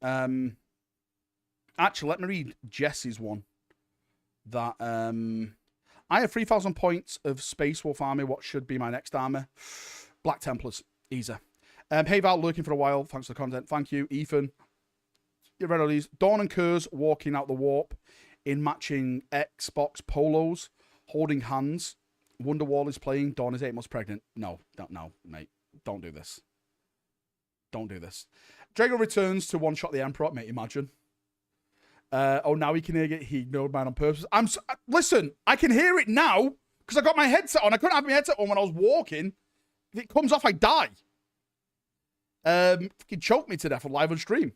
Actually, let me read Jesse's one. That I have 3,000 points of Space Wolf army. What should be my next army? Black Templars. Easy. Hey Val, lurking for a while. Thanks for the content. Thank you, Ethan. You read all these. Dawn and Kurz walking out the warp in matching Xbox polos, holding hands. Wonderwall is playing. Dawn is 8 months pregnant. No, mate. Don't do this. Don't do this. Drago returns to one-shot the Emperor. Mate, imagine. Oh, now he can hear it. He ignored mine on purpose. Listen, I can hear it now because I got my headset on. I couldn't have my headset on when I was walking. If it comes off, I die. Fucking choke me to death on live on stream.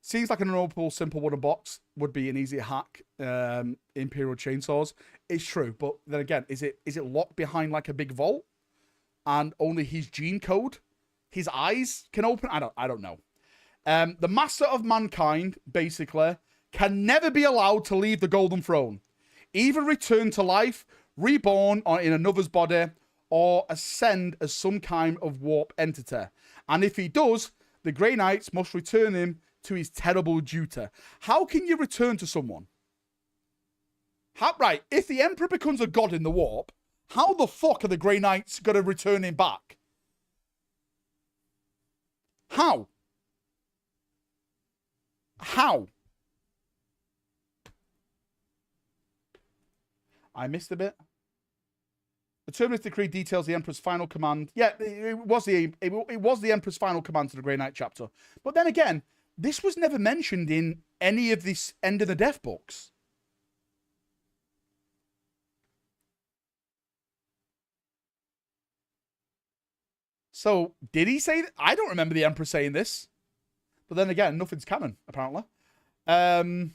Seems like an unopenable simple wooden box would be an easy hack. Imperial chainsaws. It's true, but then again, is it locked behind like a big vault, and only his gene code, his eyes can open? I don't know. The master of mankind basically can never be allowed to leave the golden throne, either return to life, reborn in another's body, or ascend as some kind of warp entity. And if he does, the Grey Knights must return him to his terrible duty. How can you return to someone? Right, if the Emperor becomes a god in the warp, how the fuck are the Grey Knights going to return him back? How? How? I missed a bit. The Terminus Decree details the Emperor's final command. Yeah, it was the Emperor's final command to the Grey Knight chapter. But then again, this was never mentioned in any of this End of the Death books. So, did he say that? I don't remember the Emperor saying this. But then again, nothing's canon, apparently. And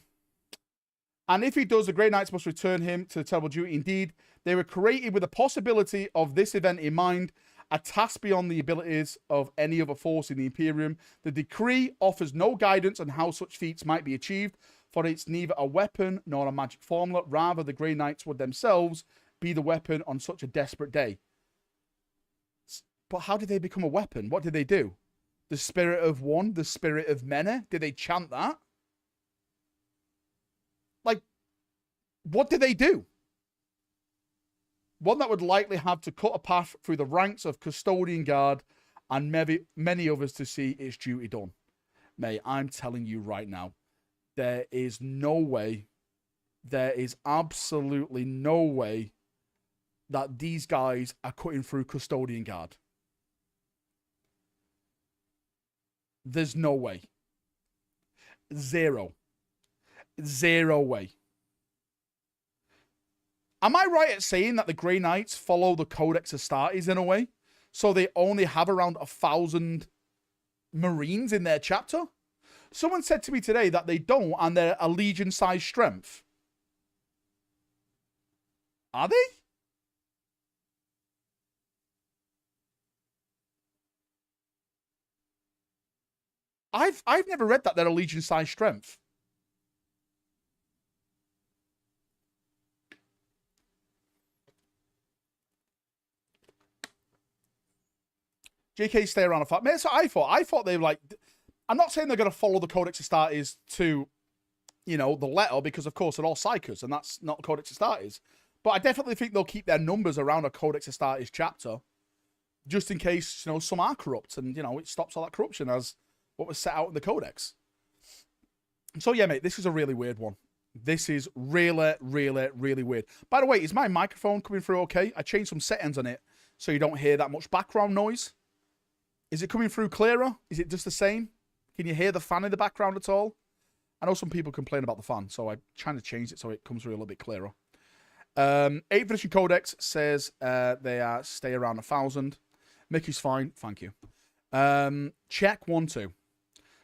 if he does, the Grey Knights must return him to the terrible duty. Indeed, they were created with the possibility of this event in mind, a task beyond the abilities of any other force in the Imperium. The decree offers no guidance on how such feats might be achieved, for it's neither a weapon nor a magic formula. Rather, the Grey Knights would themselves be the weapon on such a desperate day. But how did they become a weapon? What did they do? The spirit of one, the spirit of many? Did they chant that? Like, what did they do? One that would likely have to cut a path through the ranks of Custodian Guard and many others to see its duty done. Mate, I'm telling you right now, there is no way, there is absolutely no way that these guys are cutting through Custodian Guard. There's no way. Zero way. Am I right at saying that the Grey Knights follow the Codex Astartes in a way? So they only have around 1,000 Marines in their chapter? Someone said to me today that they don't, and they're a Legion-sized strength. Are they? I've never read that they're a Legion-sized strength. JK stay around a fact. That's what I thought. I thought they were like... I'm not saying they're going to follow the Codex Astartes to, you know, the letter, because of course they're all psychers, and that's not Codex Astartes. But I definitely think they'll keep their numbers around a Codex Astartes chapter, just in case, you know, some are corrupt, and, you know, it stops all that corruption as what was set out in the Codex. So yeah, mate, this is a really weird one. This is really, really, really weird. By the way, is my microphone coming through okay? I changed some settings on it so you don't hear that much background noise. Is it coming through clearer? Is it just the same? Can you hear the fan in the background at all? I know some people complain about the fan, so I'm trying to change it so it comes through a little bit clearer. 8th edition Codex says they are stay around 1,000. Mickey's fine, thank you. Check 1, 2.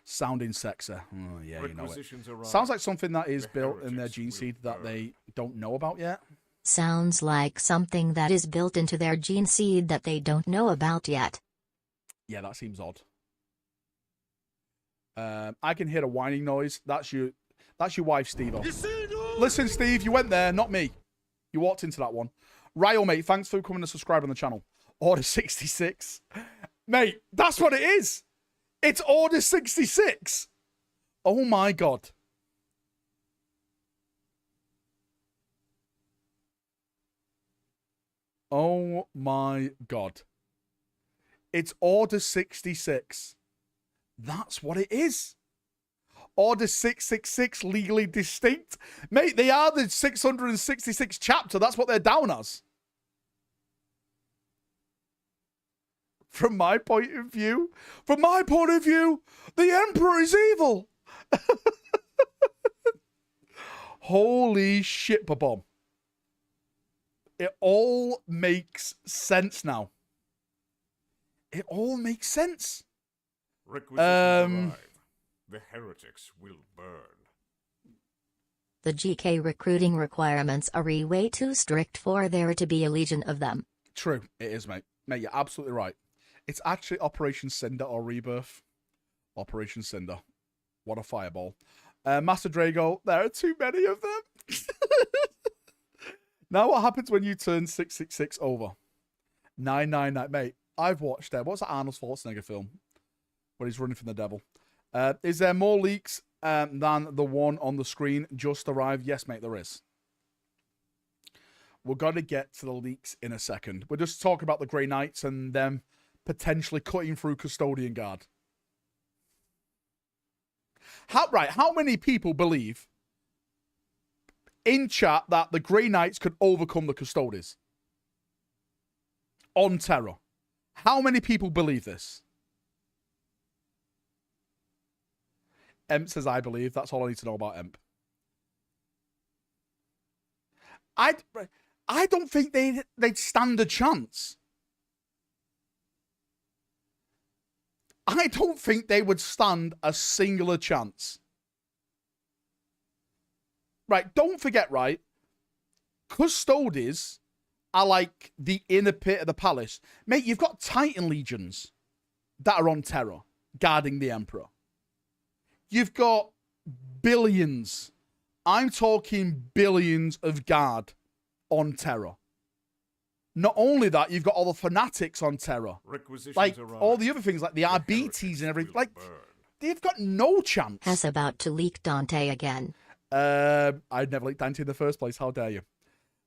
Sounding sexy. Oh, yeah, you know it. Sounds like something that is built in their gene seed that they don't know about yet. Sounds like something that is built into their gene seed that they don't know about yet. Yeah, that seems odd. I can hear a whining noise. That's your wife, Steve. Listen, Steve, you went there, not me. You walked into that one. Ryo, mate, thanks for coming to subscribe on the channel. Order 66. Mate, that's what it is. It's Order 66. Oh my God. Oh my God. It's Order 66. That's what it is. Order 666, legally distinct. Mate, they are the 666 chapter. That's what they're down as. From my point of view, the Emperor is evil. Holy shit, Babom. It all makes sense now. It all makes sense. Requisitions arrive. The heretics will burn. The GK recruiting requirements are way too strict for there to be a legion of them. True, it is, mate. Mate, you're absolutely right. It's actually Operation Cinder or Rebirth. Operation Cinder. What a fireball. Master Drago, there are too many of them. Now what happens when you turn 666 over? 999. Mate, I've watched what's that Arnold Schwarzenegger film? When he's running from the devil. Is there more leaks than the one on the screen just arrived? Yes, mate, there is. We're going to get to the leaks in a second. We're just talking about the Grey Knights and them potentially cutting through Custodian Guard. How many people believe in chat that the Grey Knights could overcome the Custodes on Terror? How many people believe this? Emp says, I believe. That's all I need to know about Emp. I don't think they'd stand a chance. I don't think they would stand a singular chance. Right, don't forget, right? Custodes are like the inner pit of the palace. Mate, you've got Titan legions that are on Terror, guarding the Emperor. You've got billions. I'm talking billions of guard on Terror. Not only that, you've got all the fanatics on Terror. Like, all the other things, like the RBTs and everything. Like, they've got no chance. Has about to leak Dante again. I'd never leaked Dante in the first place. How dare you?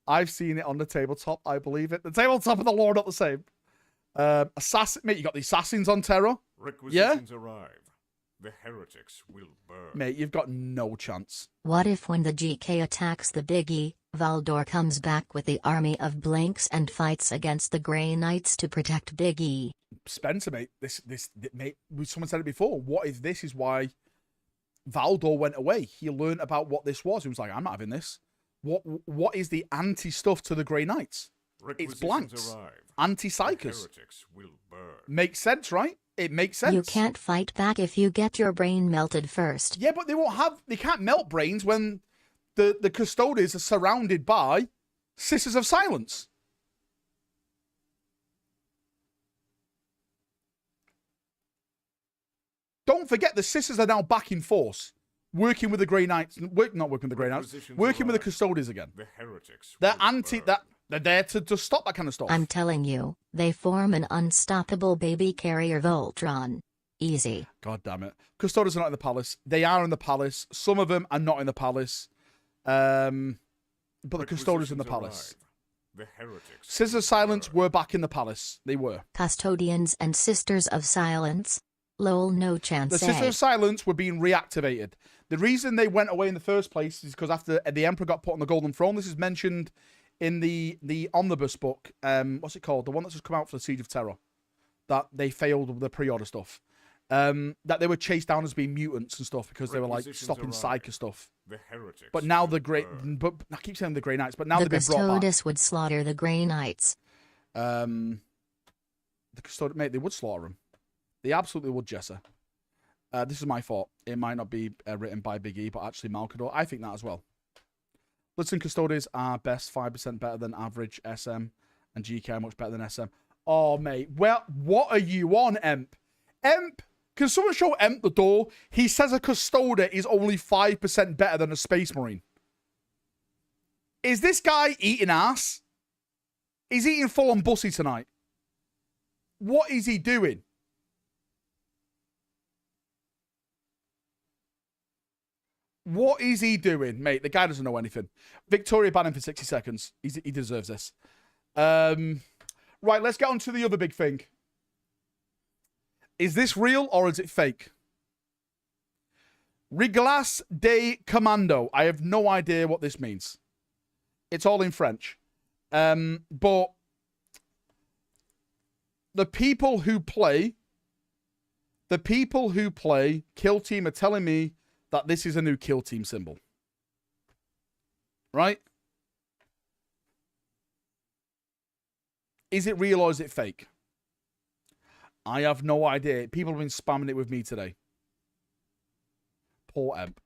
I've seen it on the tabletop. I believe it. The tabletop and the lore are not the same. Assassin, mate, you got the assassins on Terror. Requisitions arrive. The heretics will burn. Mate, you've got no chance. What if when the GK attacks the Big E, Valdor comes back with the army of blanks and fights against the Grey Knights to protect Big E? Spencer, mate, mate, someone said it before. What if this is why Valdor went away? He learned about what this was. He was like, I'm not having this. What is the anti-stuff to the Grey Knights? It's blanks. Anti-psychers. Makes sense, right? It makes sense. You can't fight back if you get your brain melted first. Yeah, but they can't melt brains when the Custodes are surrounded by Sisters of Silence. Don't forget the Sisters are now back in force, working with the Grey Knights. Not working with the Grey Knights, working with the Custodes again. The heretics. They're there to stop that kind of stuff. I'm telling you, they form an unstoppable baby carrier Voltron. Easy. God damn it. Custodes are not in the palace. They are in the palace. Some of them are not in the palace. But the Custodes in the palace. The heretics. Sisters of Silence were back in the palace. They were. Custodians and Sisters of Silence? Lol, no chance. The Sisters of Silence were being reactivated. The reason they went away in the first place is because after the Emperor got put on the Golden Throne, this is mentioned in the omnibus book, what's it called? The one that's just come out for the Siege of Terror. That they failed with the pre-order stuff. That they were chased down as being mutants and stuff because they were like stopping Psyker stuff. The heretics. But now the Grey... But I keep saying the Grey Knights, but now they've been brought back. The Custodes would slaughter the Grey Knights. The Custodes... Mate, they would slaughter them. They absolutely would, Jessa. This is my fault. It might not be written by Big E, but actually Malcador. I think that as well. Blitzen Custodes are best 5% better than average SM, and GK are much better than SM. Oh, mate. Well, what are you on, Emp? Emp, Can someone show Emp the door? He says a Custoder is only 5% better than a Space Marine. Is this guy eating ass? He's eating full on bussy tonight. What is he doing? What is he doing? Mate, the guy doesn't know anything. Victoria banned him for 60 seconds. He deserves this. Right, let's get on to the other big thing. Is this real or is it fake? Reglas de Commando. I have no idea what this means. It's all in French. But the people who play Kill Team are telling me that this is a new Kill Team symbol. Right? Is it real or is it fake? I have no idea. People have been spamming it with me today. Poor Emp.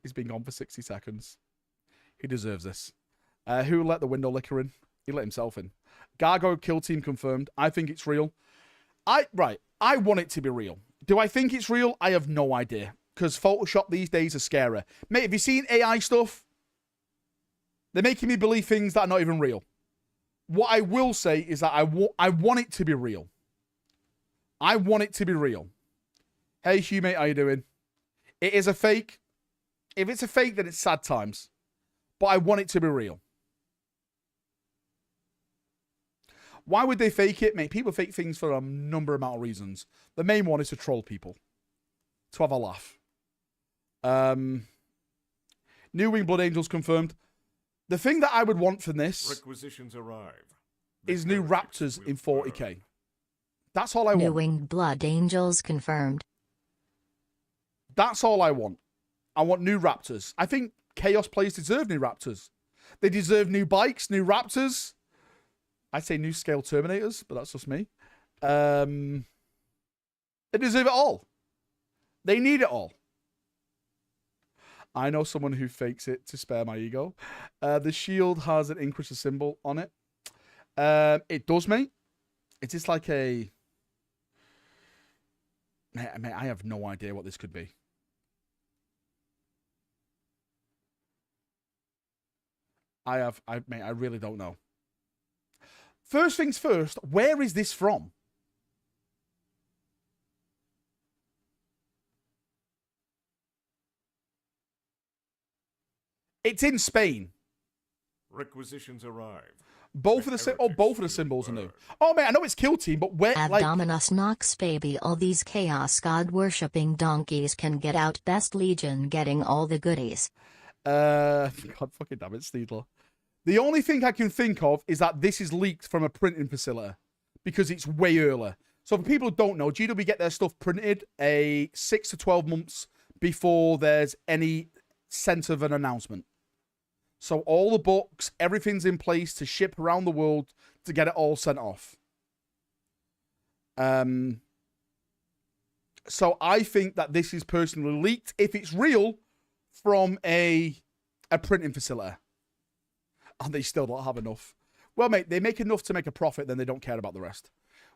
He's been gone for 60 seconds. He deserves this. Who let the window licker in? He let himself in. Gargo Kill Team confirmed. I think it's real. I want it to be real. Do I think it's real? I have no idea. Because Photoshop these days are scary. Mate, have you seen AI stuff? They're making me believe things that are not even real. What I will say is that I want it to be real. I want it to be real. Hey, Hugh, mate, how you doing? It is a fake. If it's a fake, then it's sad times. But I want it to be real. Why would they fake it? Mate, people fake things for a number amount of reasons. The main one is to troll people. To have a laugh. New Wing Blood Angels confirmed. The thing that I would want from this Requisitions arrive. is new Raptors in 40k. That's all I want. New Winged Blood Angels confirmed. That's all I want. I want new Raptors. I think Chaos players deserve new Raptors. They deserve new bikes, new Raptors. I'd say new scale Terminators, but that's just me. They deserve it all. They need it all. I know someone who fakes it to spare my ego. The shield has an Inquisitor symbol on it. It does, mate. It's just like a... Mate, I have no idea what this could be. Mate, I really don't know. First things first, where is this from? It's in Spain. Requisitions arrive. Both of the symbols are new. Oh man, I know it's Kill Team, but where? Abdominus Nox, baby. All these chaos god worshipping donkeys can get out. Best Legion getting all the goodies. God fucking damn it, Steedler. The only thing I can think of is that this is leaked from a printing facility because it's way earlier. So for people who don't know, GW get their stuff printed 6 to 12 months before there's any sense of an announcement. So all the books, everything's in place to ship around the world to get it all sent off. So I think that this is personally leaked, if it's real, from a printing facility. And they still don't have enough. Well, mate, they make enough to make a profit, then they don't care about the rest.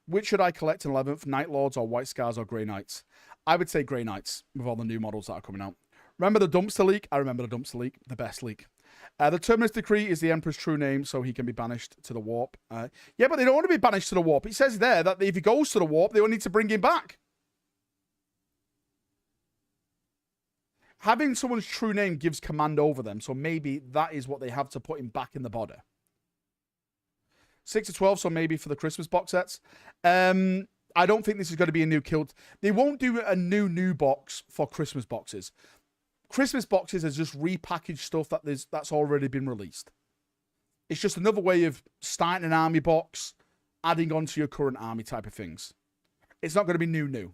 Which should I collect in 11th? Night Lords or White Scars or Grey Knights? I would say Grey Knights with all the new models that are coming out. Remember the dumpster leak? I remember the dumpster leak. The best leak. The Terminus Decree is the Emperor's true name, so he can be banished to the warp. Yeah, but they don't want to be banished to the warp. It says there that if he goes to the warp, they will need to bring him back. Having someone's true name gives command over them, so maybe that is what they have to put him back in the body. 6 to 12, so maybe for the Christmas box sets. I don't think this is going to be a new Kill. They won't do a new box for Christmas boxes. Christmas boxes is just repackaged stuff that's already been released. It's just another way of starting an army box, adding on to your current army type of things. It's not going to be new.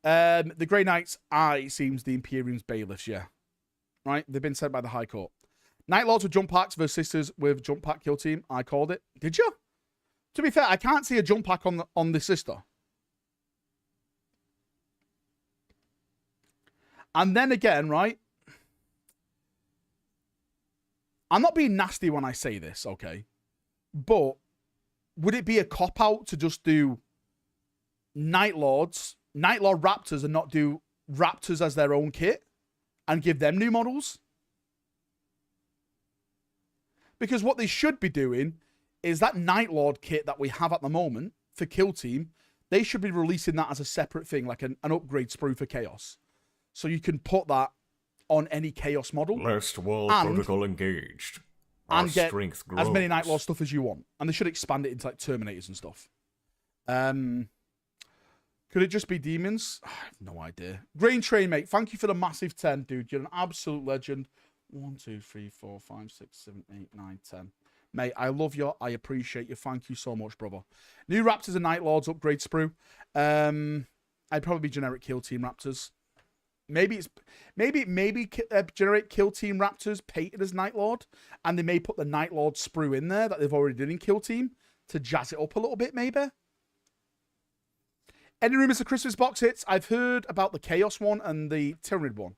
The Grey Knights are, it seems, the Imperium's bailiffs, yeah. Right? They've been sent by the High Court. Night Lords with jump packs versus Sisters with jump pack Kill Team. I called it. Did you? To be fair, I can't see a jump pack on the Sister. And then again, right? I'm not being nasty when I say this, okay? But would it be a cop-out to just do Night Lord Raptors and not do Raptors as their own kit and give them new models? Because what they should be doing is that Night Lord kit that we have at the moment for Kill Team, they should be releasing that as a separate thing, like an upgrade sprue for Chaos. So you can put that on any Chaos model. Last wall protocol engaged. Our And get strength grows. as many Night Lord stuff as you want. And they should expand it into like Terminators and stuff. Could it just be demons? I have no idea. Grain Train, mate. Thank you for the massive 10, dude. You're an absolute legend. 1, 2, 3, 4, 5, 6, 7, 8, 9, 10. Mate, I love you. I appreciate you. Thank you so much, brother. New Raptors and Night Lords upgrade sprue. I'd probably be generic Kill Team Raptors. Maybe generic Kill Team Raptors painted as Night Lord, and they may put the Night Lord sprue in there that they've already done in Kill Team to jazz it up a little bit, maybe. Any rumors of Christmas box hits? I've heard about the Chaos one and the Tyranid one.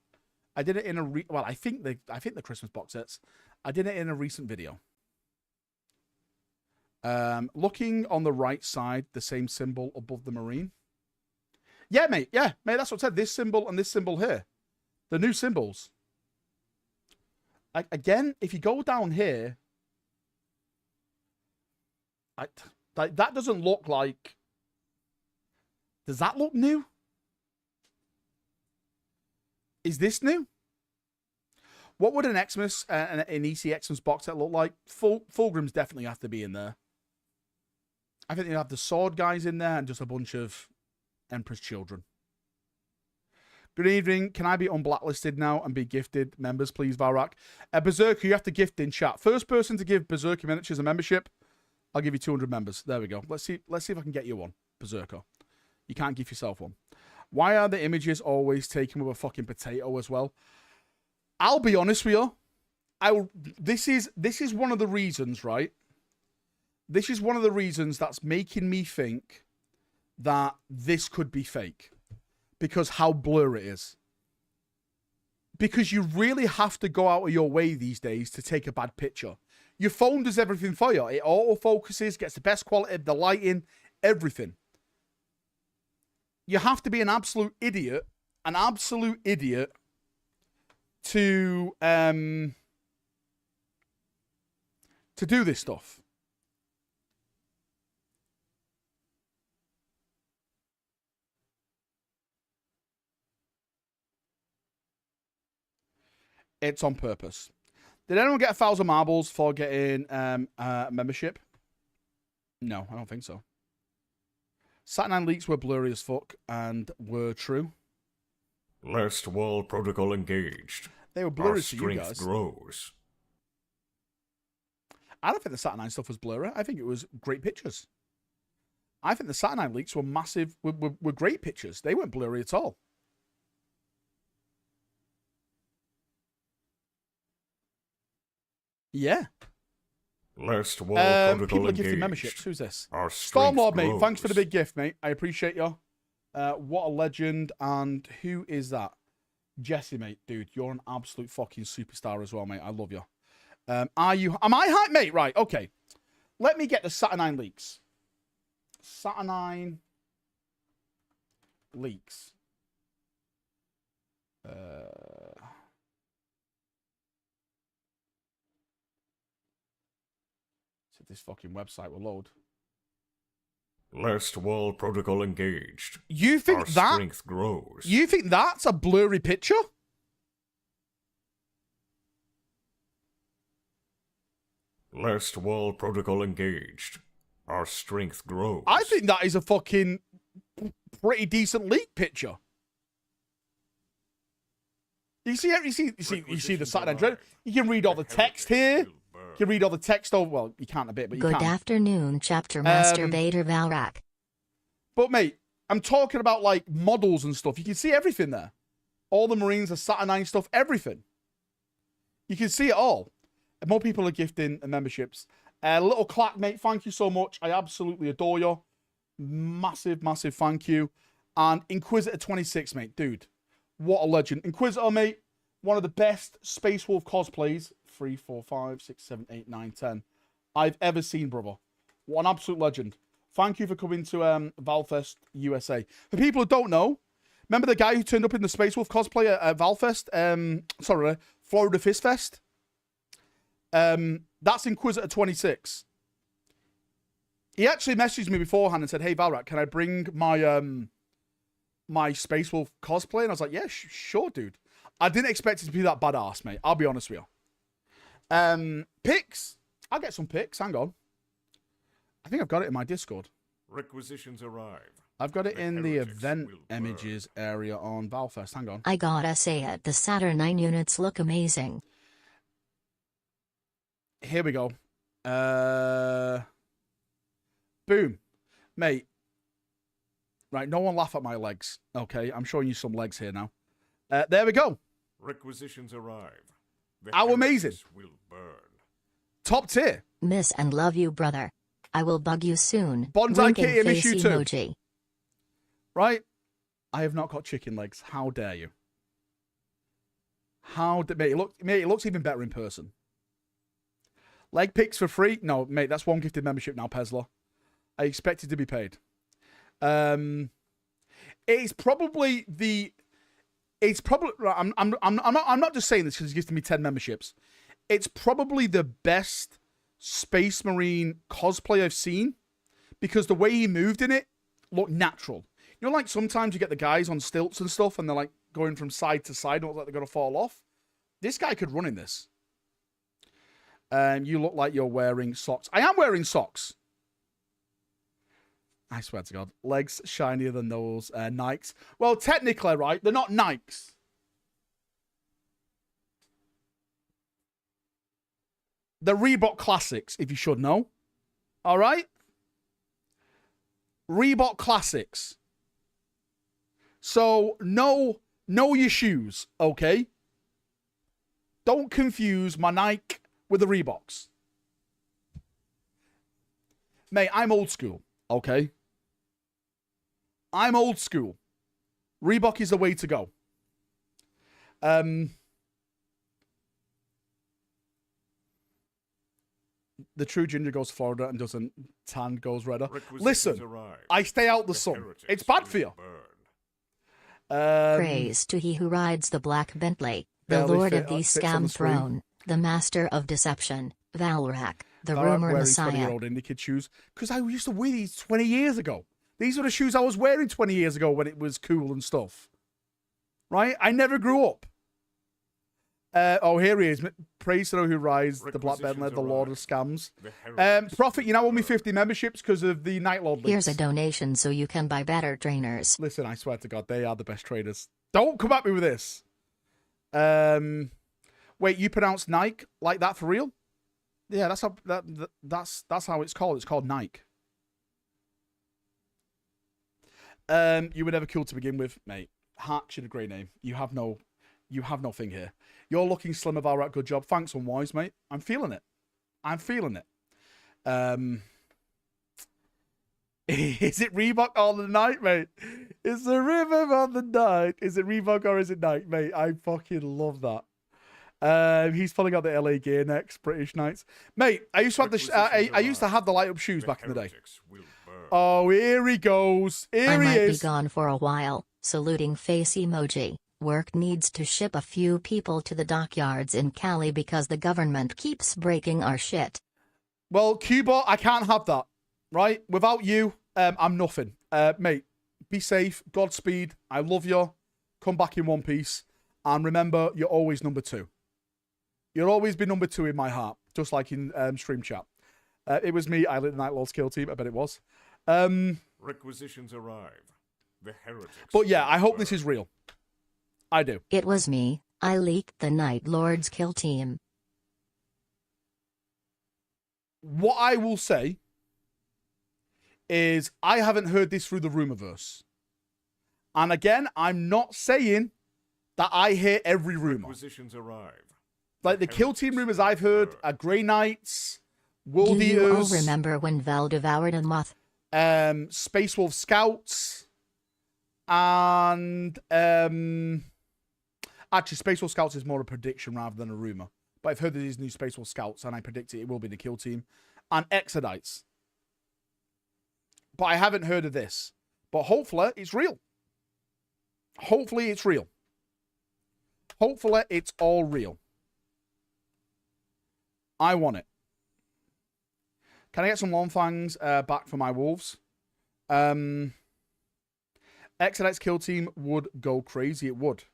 I did it in a I think the Christmas box hits. I did it in a recent video. Looking on the right side, the same symbol above the Marine. Yeah, mate. Yeah, mate. That's what I said. This symbol and this symbol here, the new symbols. Again, if you go down here, that doesn't look like. Does that look new? Is this new? What would an Xmas, an EC Xmas box set look like? Fulgrims definitely have to be in there. I think you have the sword guys in there and just a bunch of Emperor's Children. Good evening. Can I be unblacklisted now and be gifted members, please, Valrak? Berserker, you have to gift in chat. First person to give Berserker Miniatures a membership, I'll give you 200 members. There we go. Let's see if I can get you one, Berserker. You can't give yourself one. Why are the images always taken with a fucking potato as well? I'll be honest with you. This is one of the reasons, right? This is one of the reasons that's making me think that this could be fake. Because how blur it is. Because you really have to go out of your way these days to take a bad picture. Your phone does everything for you. It autofocuses, gets the best quality of the lighting, everything. You have to be an absolute idiot to do this stuff. It's on purpose. Did anyone get 1,000 marbles for getting membership? No, I don't think so. Saturnine leaks were blurry as fuck and were true. Last wall protocol engaged. They were blurry Our to you strength guys. grows. I don't think the Saturnine stuff was blurry. I think it was great pictures. I think the Saturnine leaks were massive, were great pictures. They weren't blurry at all. Yeah. Last wall protocol People are engaged. gifting memberships. Who's this? Our strength Stormlord, mate. grows. Thanks for the big gift, mate. I appreciate you. What a legend. And who is that? Jesse, mate. Dude, you're an absolute fucking superstar as well, mate. I love you. Am I hype, mate? Right, okay. Let me get the Saturnine leaks. Saturnine leaks. See if this fucking website will load. Last wall protocol engaged. You think Our that? strength grows. You think that's a blurry picture? Last wall protocol engaged. Our strength grows. I think that is a fucking pretty decent leak picture. You see the Saturday Dread. You can read all the text here. You can read all the text over. Well, you can't a bit, but you Good can. afternoon, Chapter Master Vader Valrak. But mate, I'm talking about like models and stuff. You can see everything there. All the Marines, the Saturnine stuff, everything. You can see it all. And more people are gifting memberships. Little Clack, mate, thank you so much. I absolutely adore you. Massive, massive thank you. And Inquisitor 26, mate, dude. What a legend. Inquisitor, mate, one of the best Space Wolf cosplays, 3, 4, 5, 6, 7, 8, 9, 10, I've ever seen, brother. What an absolute legend. Thank you for coming to Valfest USA. For people who don't know, remember the guy who turned up in the Space Wolf cosplay at Valfest? Florida Fist Fest? That's Inquisitor 26. He actually messaged me beforehand and said, "Hey Valrak, can I bring my my Space Wolf cosplay?" And I was like, "Yeah, sure, dude." I didn't expect it to be that badass, mate. I'll be honest with you. Pics. I'll get some pics. Hang on. I think I've got it in my Discord. Requisitions arrive. I've got it The in the heretics event will burn. images area on Valfest. Hang on. I gotta say it, the Saturnine units look amazing. Here we go. Boom. Mate. Right, no one laugh at my legs. Okay, I'm showing you some legs here now. There we go. Requisitions arrive. The How amazing. heretics will burn. Top tier. Miss and love you, brother. I will bug you soon. Bonsai Winking Kitty, I miss you face too. emoji. Right? I have not got chicken legs. How dare you? Mate, it looks even better in person. Leg pics for free? No, mate, that's one gifted membership now, Pesla. I expect it to be paid. It's probably I'm not just saying this because he's gifted me 10 memberships. It's probably the best Space Marine cosplay I've seen because the way he moved in it looked natural. You know, like sometimes you get the guys on stilts and stuff and they're like going from side to side, look like they're going to fall off. This guy could run in this. You look like you're wearing socks. I am wearing socks. I swear to God. Legs shinier than those Nikes. Well, technically, right, they're not Nikes. The Reebok Classics, if you should know. All right? Reebok Classics. So, know your shoes, okay? Don't confuse my Nike with the Reeboks. Mate, I'm old school, okay? I'm old school. Reebok is the way to go. The true ginger goes to Florida and doesn't tan goes redder. Listen, I stay out the sun. It's bad for you. Praise to he who rides the black Bentley, the lord of the scam throne, the master of deception, Valrak, the rumor messiah. 20-year-old indie kid shoes because I used to wear these 20 years ago. These were the shoes I was wearing 20 years ago when it was cool and stuff. Right? I never grew up. Here he is. Praise to the who rides the black Bentley, the lord of scams. Prophet, you now owe me 50 memberships because of the Night Lord leaks. Here's a donation so you can buy better trainers. Listen, I swear to God, they are the best traders. Don't come at me with this. Wait, you pronounce Nike like that for real? Yeah, that's how it's called. It's called Nike. You were never cool to begin with, mate. Hark should a great name. You have no thing here. You're looking slimmer, Valrak. Good job. Thanks, Unwise, mate. I'm feeling it. Is it Reebok on the night, mate? Is the river on the night? Is it Reebok or is it Nike, mate? I fucking love that. He's pulling out the LA gear next. British Knights, mate. I used to have I used to have the light up shoes back in the day. Oh, here he goes. Here he is. I might be gone for a while. Saluting face emoji. Work needs to ship a few people to the dockyards in Cali because the government keeps breaking our shit. Well, Cuba, I can't have that. Right? Without you, I'm nothing. Mate, be safe. Godspeed. I love you. Come back in one piece. And remember, you're always number 2. You'll always be number 2 in my heart. Just like in stream chat. It was me. I lit the Night Lord's kill team. I bet it was. Requisitions arrive. The heretics. But yeah, I hope this is real. I do. It was me. I leaked the Night Lord's kill team. What I will say is I haven't heard this through the rumorverse. And again, I'm not saying that I hear every rumor. Requisitions arrive. Like the kill team rumors I've heard are Grey Knights, World Do you all Eaters, remember when Val devoured a moth? Space Wolf Scouts, and actually Space Wolf Scouts is more a prediction rather than a rumor. But I've heard that these new Space Wolf Scouts, and I predict it will be the kill team, and Exodites. but I haven't heard of this. But hopefully it's real. Hopefully it's real. Hopefully it's all real. I want it. Can I get some lawn fangs back for my wolves? X and X kill team would go crazy. It would.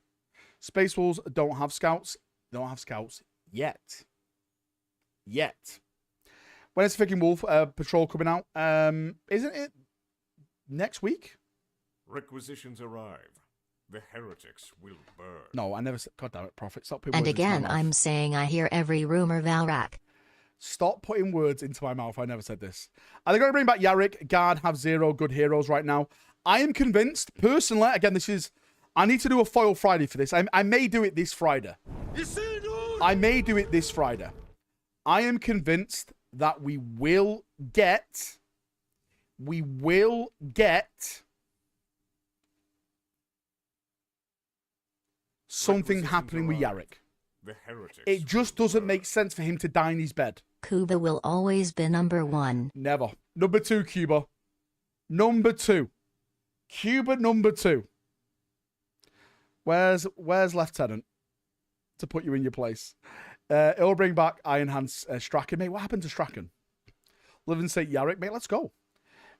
Space Wolves don't have scouts. They don't have scouts yet. Yet. When is the freaking wolf patrol coming out? Isn't it next week? Requisitions arrive. The heretics will burn. No, I never said. God damn it, Prophet. Stop putting And words into my again, mouth. I'm saying I hear every rumor, Valrak. Stop putting words into my mouth. I never said this. Are they going to bring back Yarrick? Guard have 0 good heroes right now. I am convinced, personally, again, this is... I need to do a foil Friday for this. I may do it this Friday. I may do it this Friday. I am convinced that we will get... something happening with Yarrick. The heretics It just doesn't make sense for him to die in his bed. Cuba will always be number 1. Never. Number 2, Cuba. Number 2. Cuba number 2. Where's Lieutenant? To put you in your place. It'll bring back Iron Hands Strachan. Mate, what happened to Strachan? Living St. Yarrick. Mate, let's go.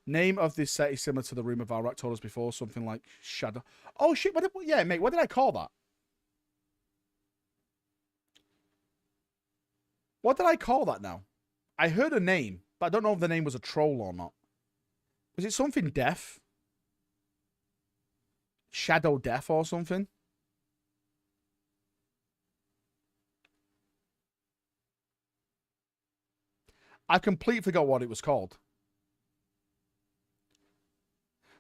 Name of this set is similar to the rumor Valrak told us before. Something like Shadow. Oh, shit. Yeah, mate. What did I call that? What did I call that now? I heard a name, but I don't know if the name was a troll or not. Was it something deaf? Shadow Death or something? I completely forgot what it was called.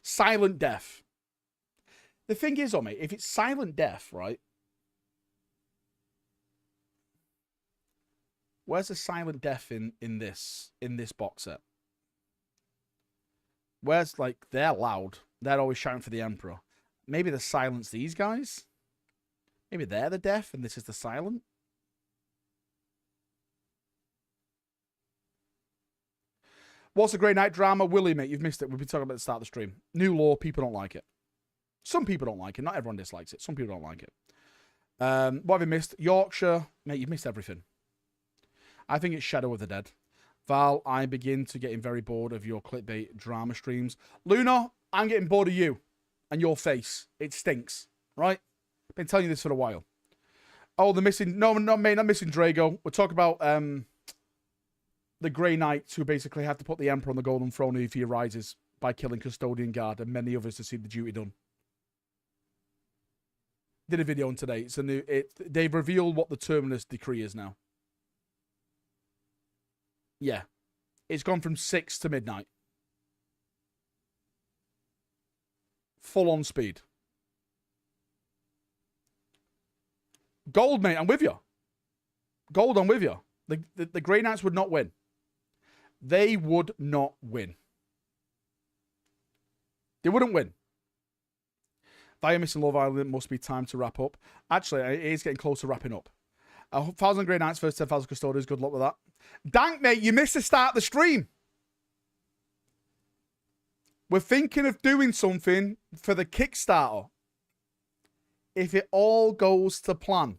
Silent Death. The thing is, mate, if it's Silent Death, right? Where's the Silent Death in this box set? Where's, like, they're loud. They're always shouting for the Emperor. Maybe they silence these guys? Maybe they're the deaf and this is the silent? What's the Grey Knight drama? Willie, mate, you've missed it. We've been talking about at the start of the stream. New law, people don't like it. Some people don't like it. Not everyone dislikes it. Some people don't like it. What have you missed? Yorkshire. Mate, you've missed everything. I think it's Shadow of the Dead. Val, I begin to getting very bored of your clickbait drama streams. Luna, I'm getting bored of you and your face. It stinks, right? Been telling you this for a while. Oh, the missing... No, not me, not missing Drago. We're talking about the Grey Knights who basically have to put the Emperor on the Golden Throne if he arises by killing Custodian Guard and many others to see the duty done. Did a video on today. It's a new... They've revealed what the Terminus Decree is now. Yeah. It's gone from 6 to midnight. Full on speed. Gold, mate, I'm with you. Gold, I'm with you. The Grey Knights would not win. They would not win. They wouldn't win. Via missing Love Island, must be time to wrap up. Actually, it is getting close to wrapping up. 1,000 Grey Knights versus 10,000 Custodians. Good luck with that. Dank, mate, you missed the start of the stream. We're thinking of doing something for the Kickstarter. If it all goes to plan.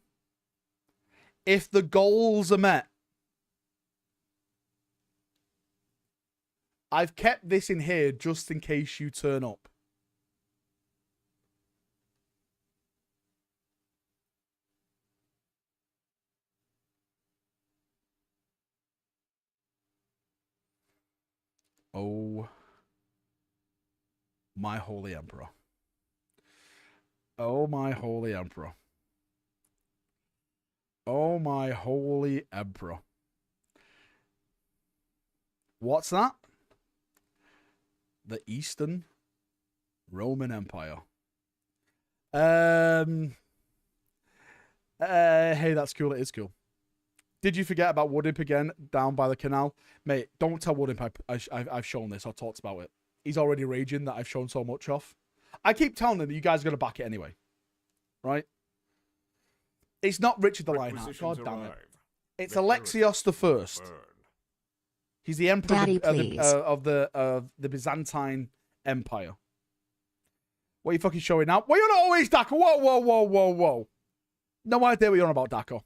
If the goals are met. I've kept this in here just in case you turn up. Oh, my holy Emperor. Oh, my holy Emperor. Oh, my holy Emperor. What's that? The Eastern Roman Empire. Hey, that's cool. It is cool. Did you forget about Woodimp again down by the canal? Mate, don't tell Woodimp I've shown this or talked about it. He's already raging that I've shown so much off. I keep telling him that you guys are going to back it anyway. Right? It's not Richard the Lionheart. God damn it. It's Alexios the First. He's the emperor Daddy, of the Byzantine Empire. What are you fucking showing now? Well, you're not always Daka. Whoa. No idea what you're on about, Daka.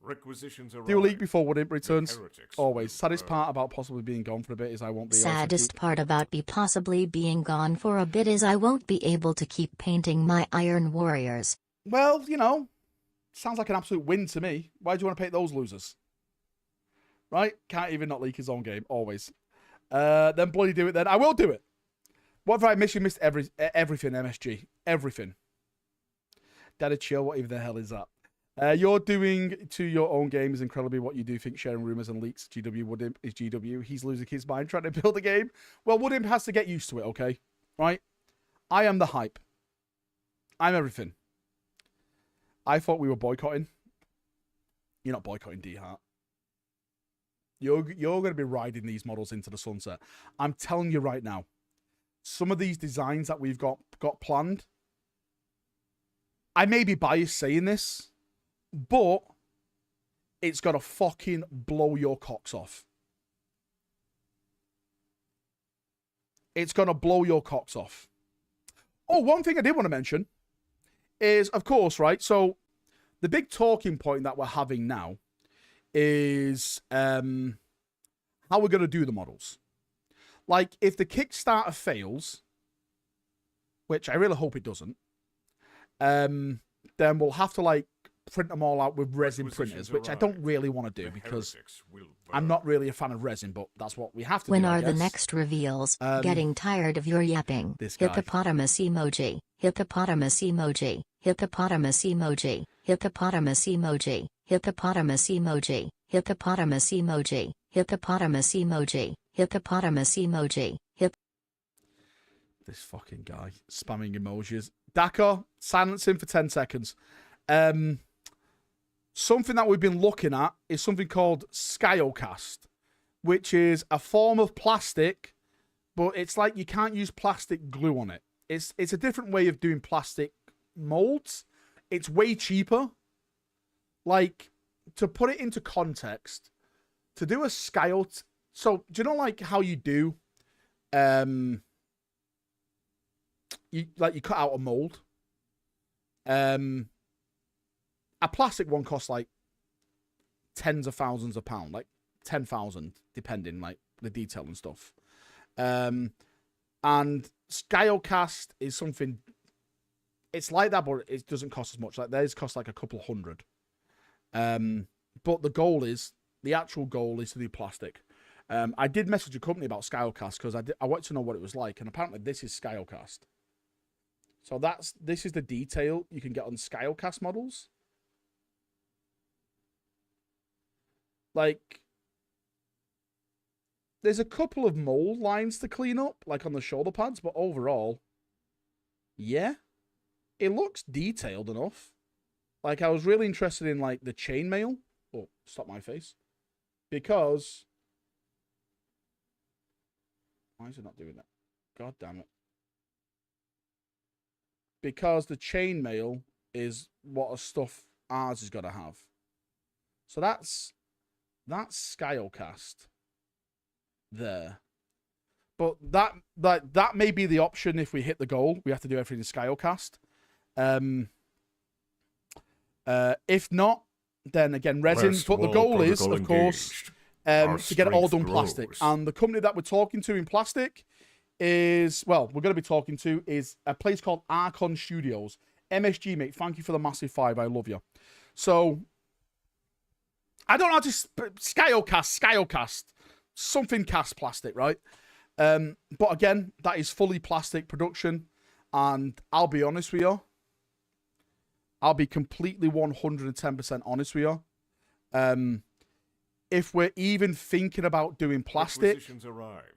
Requisitions arrive. Do a leak before Woodimp returns. Heretics Always. will Saddest burn. part about possibly being gone for a bit is I won't be able to Saddest keep... part about me possibly being gone for a bit is I won't be able to keep painting my Iron Warriors. Well, you know, sounds like an absolute win to me. Why do you want to paint those losers? Right? Can't even not leak his own game. Always. Then bloody do it then. I will do it. What have I missed? You missed everything, MSG. Everything. Daddy chill, whatever the hell is that? You're doing to your own game is incredibly what you do. Think sharing rumors and leaks. GW Woodimp is GW. He's losing his mind trying to build a game. Well, Woodimp has to get used to it, okay? Right? I am the hype. I'm everything. I thought we were boycotting. You're not boycotting, D-Hart. You're going to be riding these models into the sunset. I'm telling you right now. Some of these designs that we've got planned, I may be biased saying this, but it's got to fucking blow your cocks off. It's going to blow your cocks off. Oh, one thing I did want to mention is, of course, right, so the big talking point that we're having now is how we're going to do the models. Like, if the Kickstarter fails, which I really hope it doesn't, then we'll have to, like, print them all out with resin printers, which I don't really want to do because I'm not really a fan of resin, but that's what we have to do. When are the next reveals? Getting tired of your yapping. This guy. Hippopotamus emoji. Hippopotamus emoji. Hippopotamus emoji. Hippopotamus emoji. Hippopotamus emoji. Hippopotamus emoji. Hippopotamus emoji. Hippopotamus emoji. This fucking guy spamming emojis. Daka, silence him for 10 seconds. Something that we've been looking at is something called Skyocast, which is a form of plastic, but it's like you can't use plastic glue on it. It's a different way of doing plastic molds. It's way cheaper. Like, to put it into context, to do a Skyot... So, do you know, like, how you do... you cut out a mold? A plastic one costs like tens of thousands of pounds, like 10,000, depending, like the detail and stuff. And Skyocast is something, it's like that, but it doesn't cost as much. Like theirs cost like a couple hundred. But the actual goal is to do plastic. I did message a company about Skyocast because I wanted to know what it was like, and apparently this is Skyocast. So this is the detail you can get on Skyocast models. Like, there's a couple of mold lines to clean up, like on the shoulder pads, but overall, yeah, it looks detailed enough. Like, I was really interested in, like, the chainmail. Oh, stop my face. Because... Why is it not doing that? God damn it. Because the chainmail is what a stuff ours is going to have. So that's Skyocast there. But that may be the option if we hit the goal. We have to do everything in Skyocast. If not, then again, resin. But the goal is, of course, to get it all done plastic. And the company that we're talking to in plastic is, well, we're going to be talking to is a place called Archon Studios. MSG, mate, thank you for the massive 5. I love you. So, I don't know how to... Skyocast. Something cast plastic, right? But again, that is fully plastic production. And I'll be honest with you. I'll be completely 110% honest with you. If we're even thinking about doing plastic... arrive.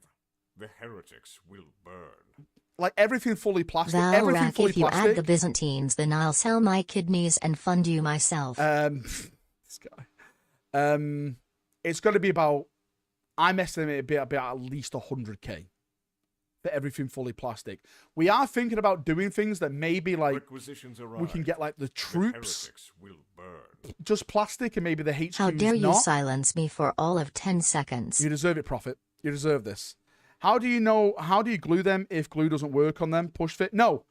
The heretics will burn. Like everything fully plastic. Everything Valrak, fully if you plastic. add the Byzantines, then I'll sell my kidneys and fund you myself. This guy. It's going to be about... I'm estimating it'd be about at least 100k. for everything fully plastic. We are thinking about doing things that maybe like Requisitions arrive. we can get like the troops heretics will burn. just plastic and maybe the HQs How dare you not. silence me for all of 10 seconds? You deserve it, Prophet. You deserve this. How do you glue them if glue doesn't work on them? Push fit? No.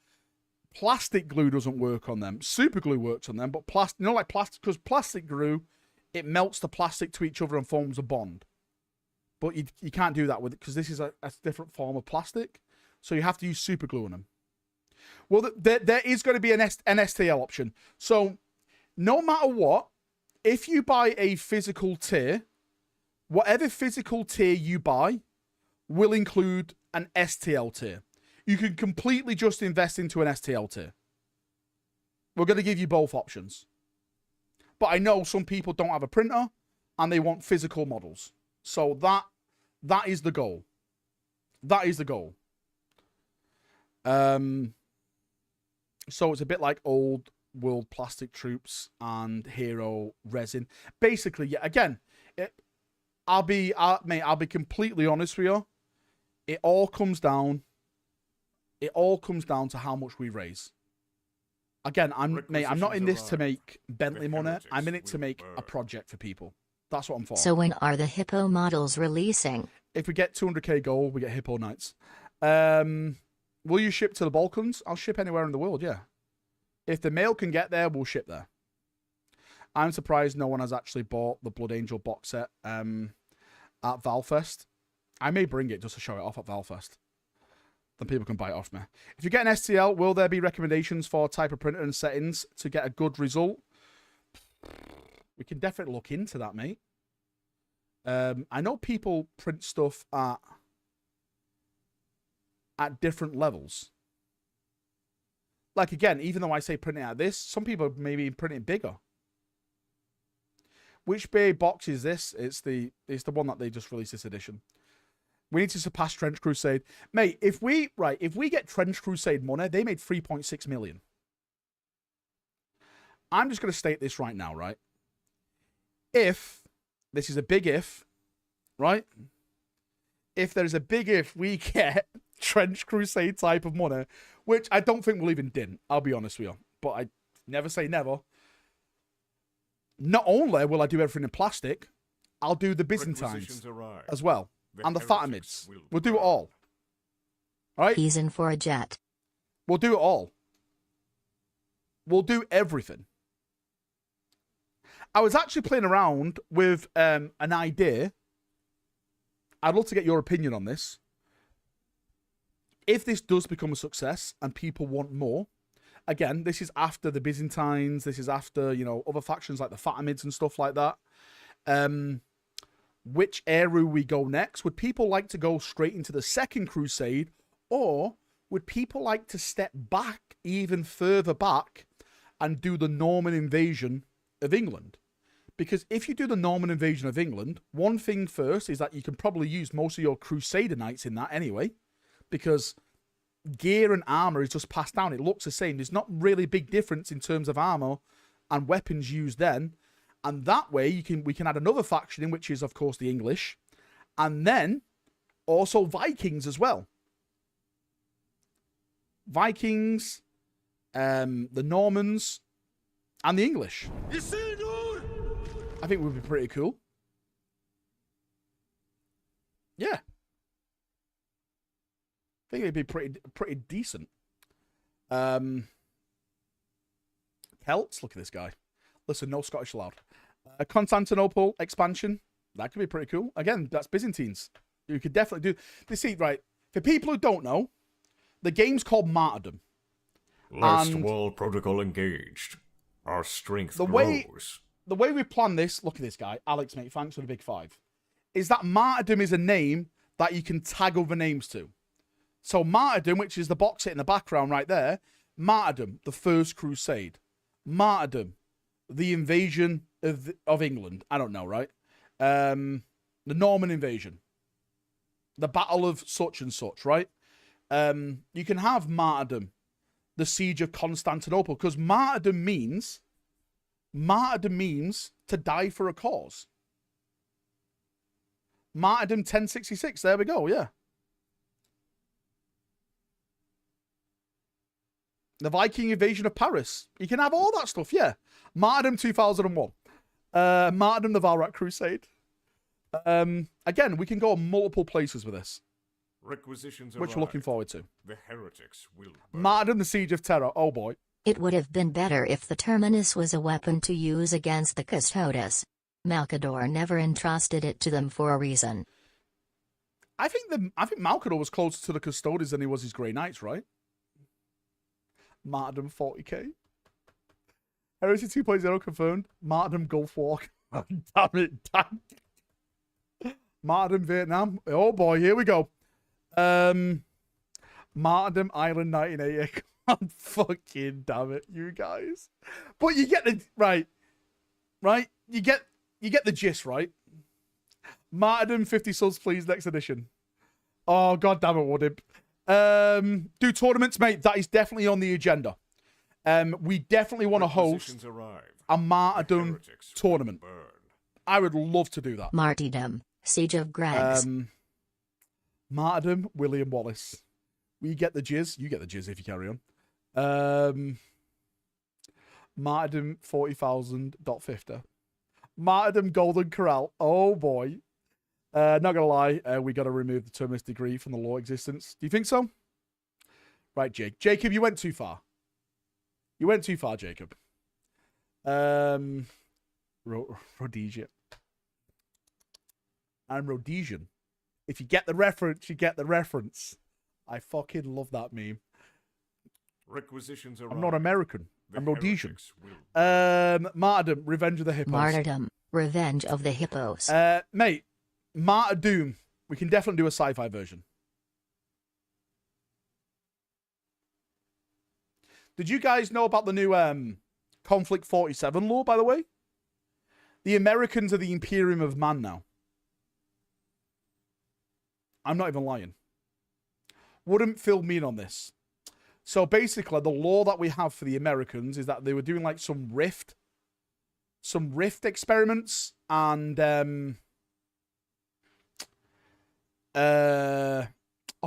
Plastic glue doesn't work on them. Super glue works on them, but plastic, like plastic, because plastic glue, it melts the plastic to each other and forms a bond. But you can't do that with it because this is a different form of plastic. So you have to use super glue on them. Well, there is going to be an STL option. So no matter what, if you buy a physical tier, whatever physical tier you buy will include an STL tier. You can completely just invest into an STL tier. We're going to give you both options. But I know some people don't have a printer and they want physical models. So that is the goal. That is the goal. So it's a bit like old world plastic troops and hero resin. Basically, yeah, again, I'll be completely honest with you. It all comes down to how much we raise. Again, I'm not in this to make Bentley money. I'm in it to make a project for people. That's what I'm for. So when are the Hippo models releasing? If we get 200k gold, we get Hippo Knights. Will you ship to the Balkans? I'll ship anywhere in the world, yeah. If the mail can get there, we'll ship there. I'm surprised no one has actually bought the Blood Angel box set at Valfest. I may bring it just to show it off at Valfest. Then people can buy it off me. If you get an STL, will there be recommendations for type of printer and settings to get a good result? We can definitely look into that, mate. I know people print stuff at different levels. Like, again, even though I say printing at this, some people maybe printing bigger. Which Bay box is this? It's the one that they just released this edition. We need to surpass Trench Crusade. Mate, if we get Trench Crusade money, they made 3.6 million. I'm just going to state this right now, right? If, this is a big if, right? If there's a big if we get Trench Crusade type of money, which I don't think we'll even didn't, I'll be honest with you. But I never say never. Not only will I do everything in plastic, I'll do the Byzantines as well. And the Fatimids. We'll do it all. All right? He's in for a jet. We'll do it all. We'll do everything. I was actually playing around with an idea. I'd love to get your opinion on this. If this does become a success and people want more, again, this is after the Byzantines, this is after, you know, other factions like the Fatimids and stuff like that. Which era we go next? Would people like to go straight into the Second Crusade, or would people like to step back even further back and do the Norman invasion of England? Because if you do the Norman invasion of England, one thing first is that you can probably use most of your Crusader Knights in that anyway, because gear and armor is just passed down. It looks the same. There's not really big difference in terms of armor and weapons used then. And that way we can add another faction in, which is, of course, the English. And then also Vikings as well. Vikings, the Normans, and the English. I think would be pretty cool. Yeah. I think it'd be pretty decent. Celts, look at this guy. Listen, no Scottish allowed. Constantinople expansion. That could be pretty cool. Again, that's Byzantines. You could definitely do this. See, right. For people who don't know, the game's called Martyrdom. Last wall protocol engaged. Our strength grows. The way we plan this, look at this guy. Alex, mate, thanks for the big 5. Is that Martyrdom is a name that you can tag other names to. So Martyrdom, which is the box set in the background right there. Martyrdom, the First Crusade. Martyrdom, the invasion of England. I don't know, right? The Norman invasion. The Battle of such and such, right? You can have Martyrdom, the Siege of Constantinople, because martyrdom means to die for a cause. Martyrdom 1066, there we go, yeah. The Viking invasion of Paris. You can have all that stuff, yeah. Martyrdom 2001. Martyrdom the Valrak Crusade. Again, we can go multiple places with this. Requisitions Which we're looking forward to. The heretics will burn. Martyrdom the Siege of Terror. Oh boy. It would have been better if the Terminus was a weapon to use against the Custodes. Malcador never entrusted it to them for a reason. I think Malcador was closer to the Custodes than he was his Grey Knights, right? Martyrdom 40k. Heresy 2.0 confirmed. Martyrdom Gulf Walk. Damn it. Damn. Martyrdom Vietnam. Oh boy, here we go. Martyrdom Island 1980. God fucking damn it, you guys. But you get the right. You get the gist, right? Martyrdom 50 subs, please, next edition. Oh god damn it, Woodip. Do tournaments, mate. That is definitely on the agenda. We definitely want to host a Martyrdom tournament. I would love to do that. Martyrdom, Siege of Greggs. Martyrdom, William Wallace. We get the jizz. You get the jizz if you carry on. Martyrdom 40,000.50. Martyrdom Golden Corral. Oh boy. Not gonna lie, we gotta remove the Terminus degree from the law existence. Do you think so? Right, Jake. Jacob, you went too far. You went too far, Jacob. Rhodesia. I'm Rhodesian. If you get the reference, you get the reference. I fucking love that meme. Requisitions I'm not American. I'm Rhodesian. Martyrdom, Revenge of the Hippos. Martyrdom, Revenge of the Hippos. Mate, Martyrdom. We can definitely do a sci-fi version. Did you guys know about the new Conflict 47 law, by the way? The Americans are the Imperium of Man now. I'm not even lying. Wouldn't fill me in on this. So basically, the law that we have for the Americans is that they were doing like some rift experiments, and oh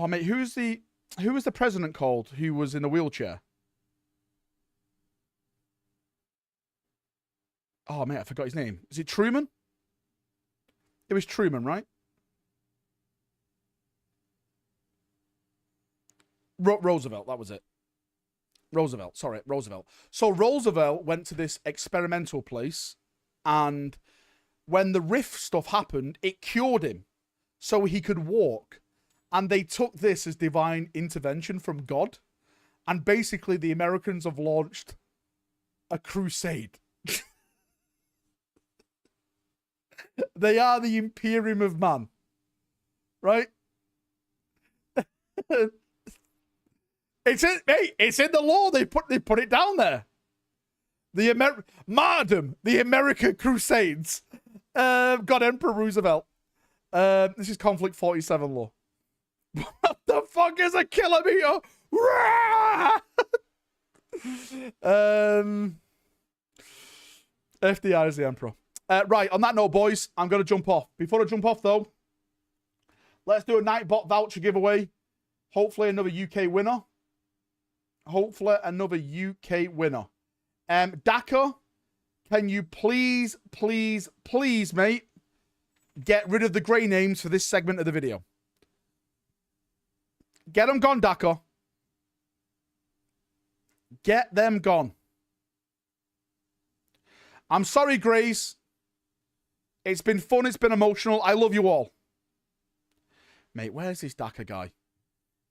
mate, who was the president called who was in a wheelchair? Oh mate, I forgot his name. Is it Truman? It was Truman, right? Roosevelt, that was it. Roosevelt. So Roosevelt went to this experimental place, and when the rift stuff happened, it cured him so he could walk. And they took this as divine intervention from God. And basically the Americans have launched a crusade. They are the Imperium of Man. Right? It's in the law. They put it down there. The Martyrdom, the American Crusades. God, Emperor Roosevelt. This is Conflict 47 law. What the fuck is a kilometer? FDR is the Emperor. Right, on that note, boys, I'm going to jump off. Before I jump off, though, let's do a Nightbot voucher giveaway. Hopefully another UK winner. Daka, can you please, mate, get rid of the grey names for this segment of the video? Get them gone, Daka. Get them gone. I'm sorry, Grace. It's been fun. It's been emotional. I love you all. Mate, where's this Daka guy?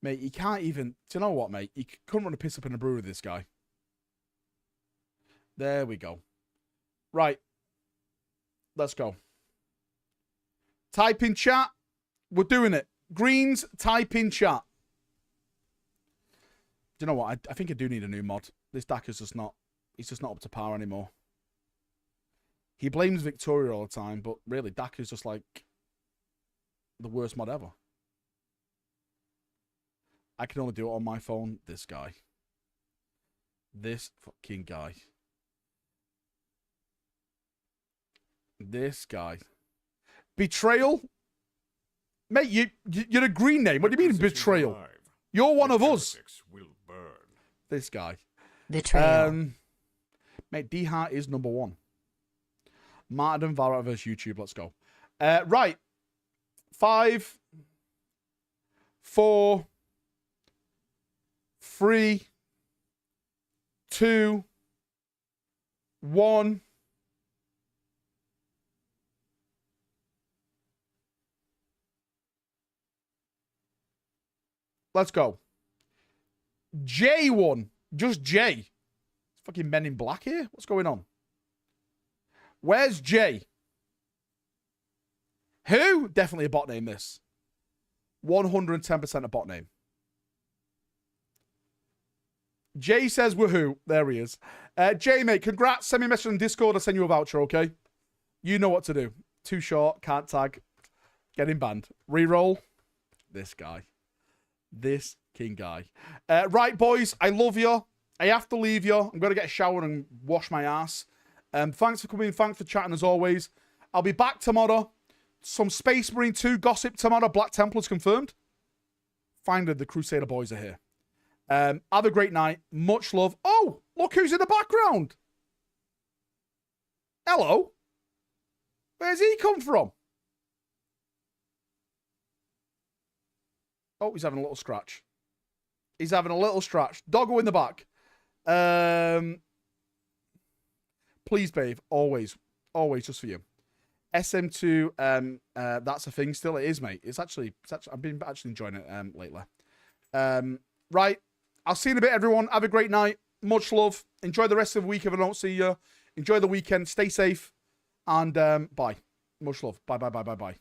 Mate, you can't even... Do you know what, mate? You couldn't run a piss up in a brewery with this guy. There we go. Right. Let's go. Type in chat. We're doing it. Greens, type in chat. Do you know what? I think I do need a new mod. This Daka's just not... He's just not up to par anymore. He blames Victoria all the time, but really, Daka's just like... the worst mod ever. I can only do it on my phone. This guy. This fucking guy. This guy. Betrayal? Mate, you're a green name. What do you mean betrayal? You're one of us. This guy. Betrayal. Mate, D-Hart is number one. Martin and Valrak versus YouTube. Let's go. Right. 5, 4, 3, 2, 1. Let's go. J1. Just J. It's fucking Men in Black here. What's going on? Where's J? Who? Definitely a bot name, this. 110% a bot name. Jay says woohoo. There he is. Jay, mate, congrats. Send me a message on Discord. I'll send you a voucher, okay? You know what to do. Too short. Can't tag. Get him banned. Reroll. This guy. This king guy. Right, boys. I love you. I have to leave you. I'm going to get a shower and wash my ass. Thanks for coming. Thanks for chatting as always. I'll be back tomorrow. Some Space Marine 2 gossip tomorrow. Black Templars confirmed. Finally, the Crusader boys are here. Have a great night. Much love. Oh, look who's in the background. Hello. Where's he come from? Oh, he's having a little scratch. He's having a little scratch. Doggo in the back. Please, babe. Always. Always just for you. SM2, that's a thing still. It is, mate. It's actually I've been actually enjoying it lately. Right. I'll see you in a bit, everyone. Have a great night. Much love. Enjoy the rest of the week if I don't see you. Enjoy the weekend. Stay safe. And bye. Much love. Bye, bye, bye, bye, bye.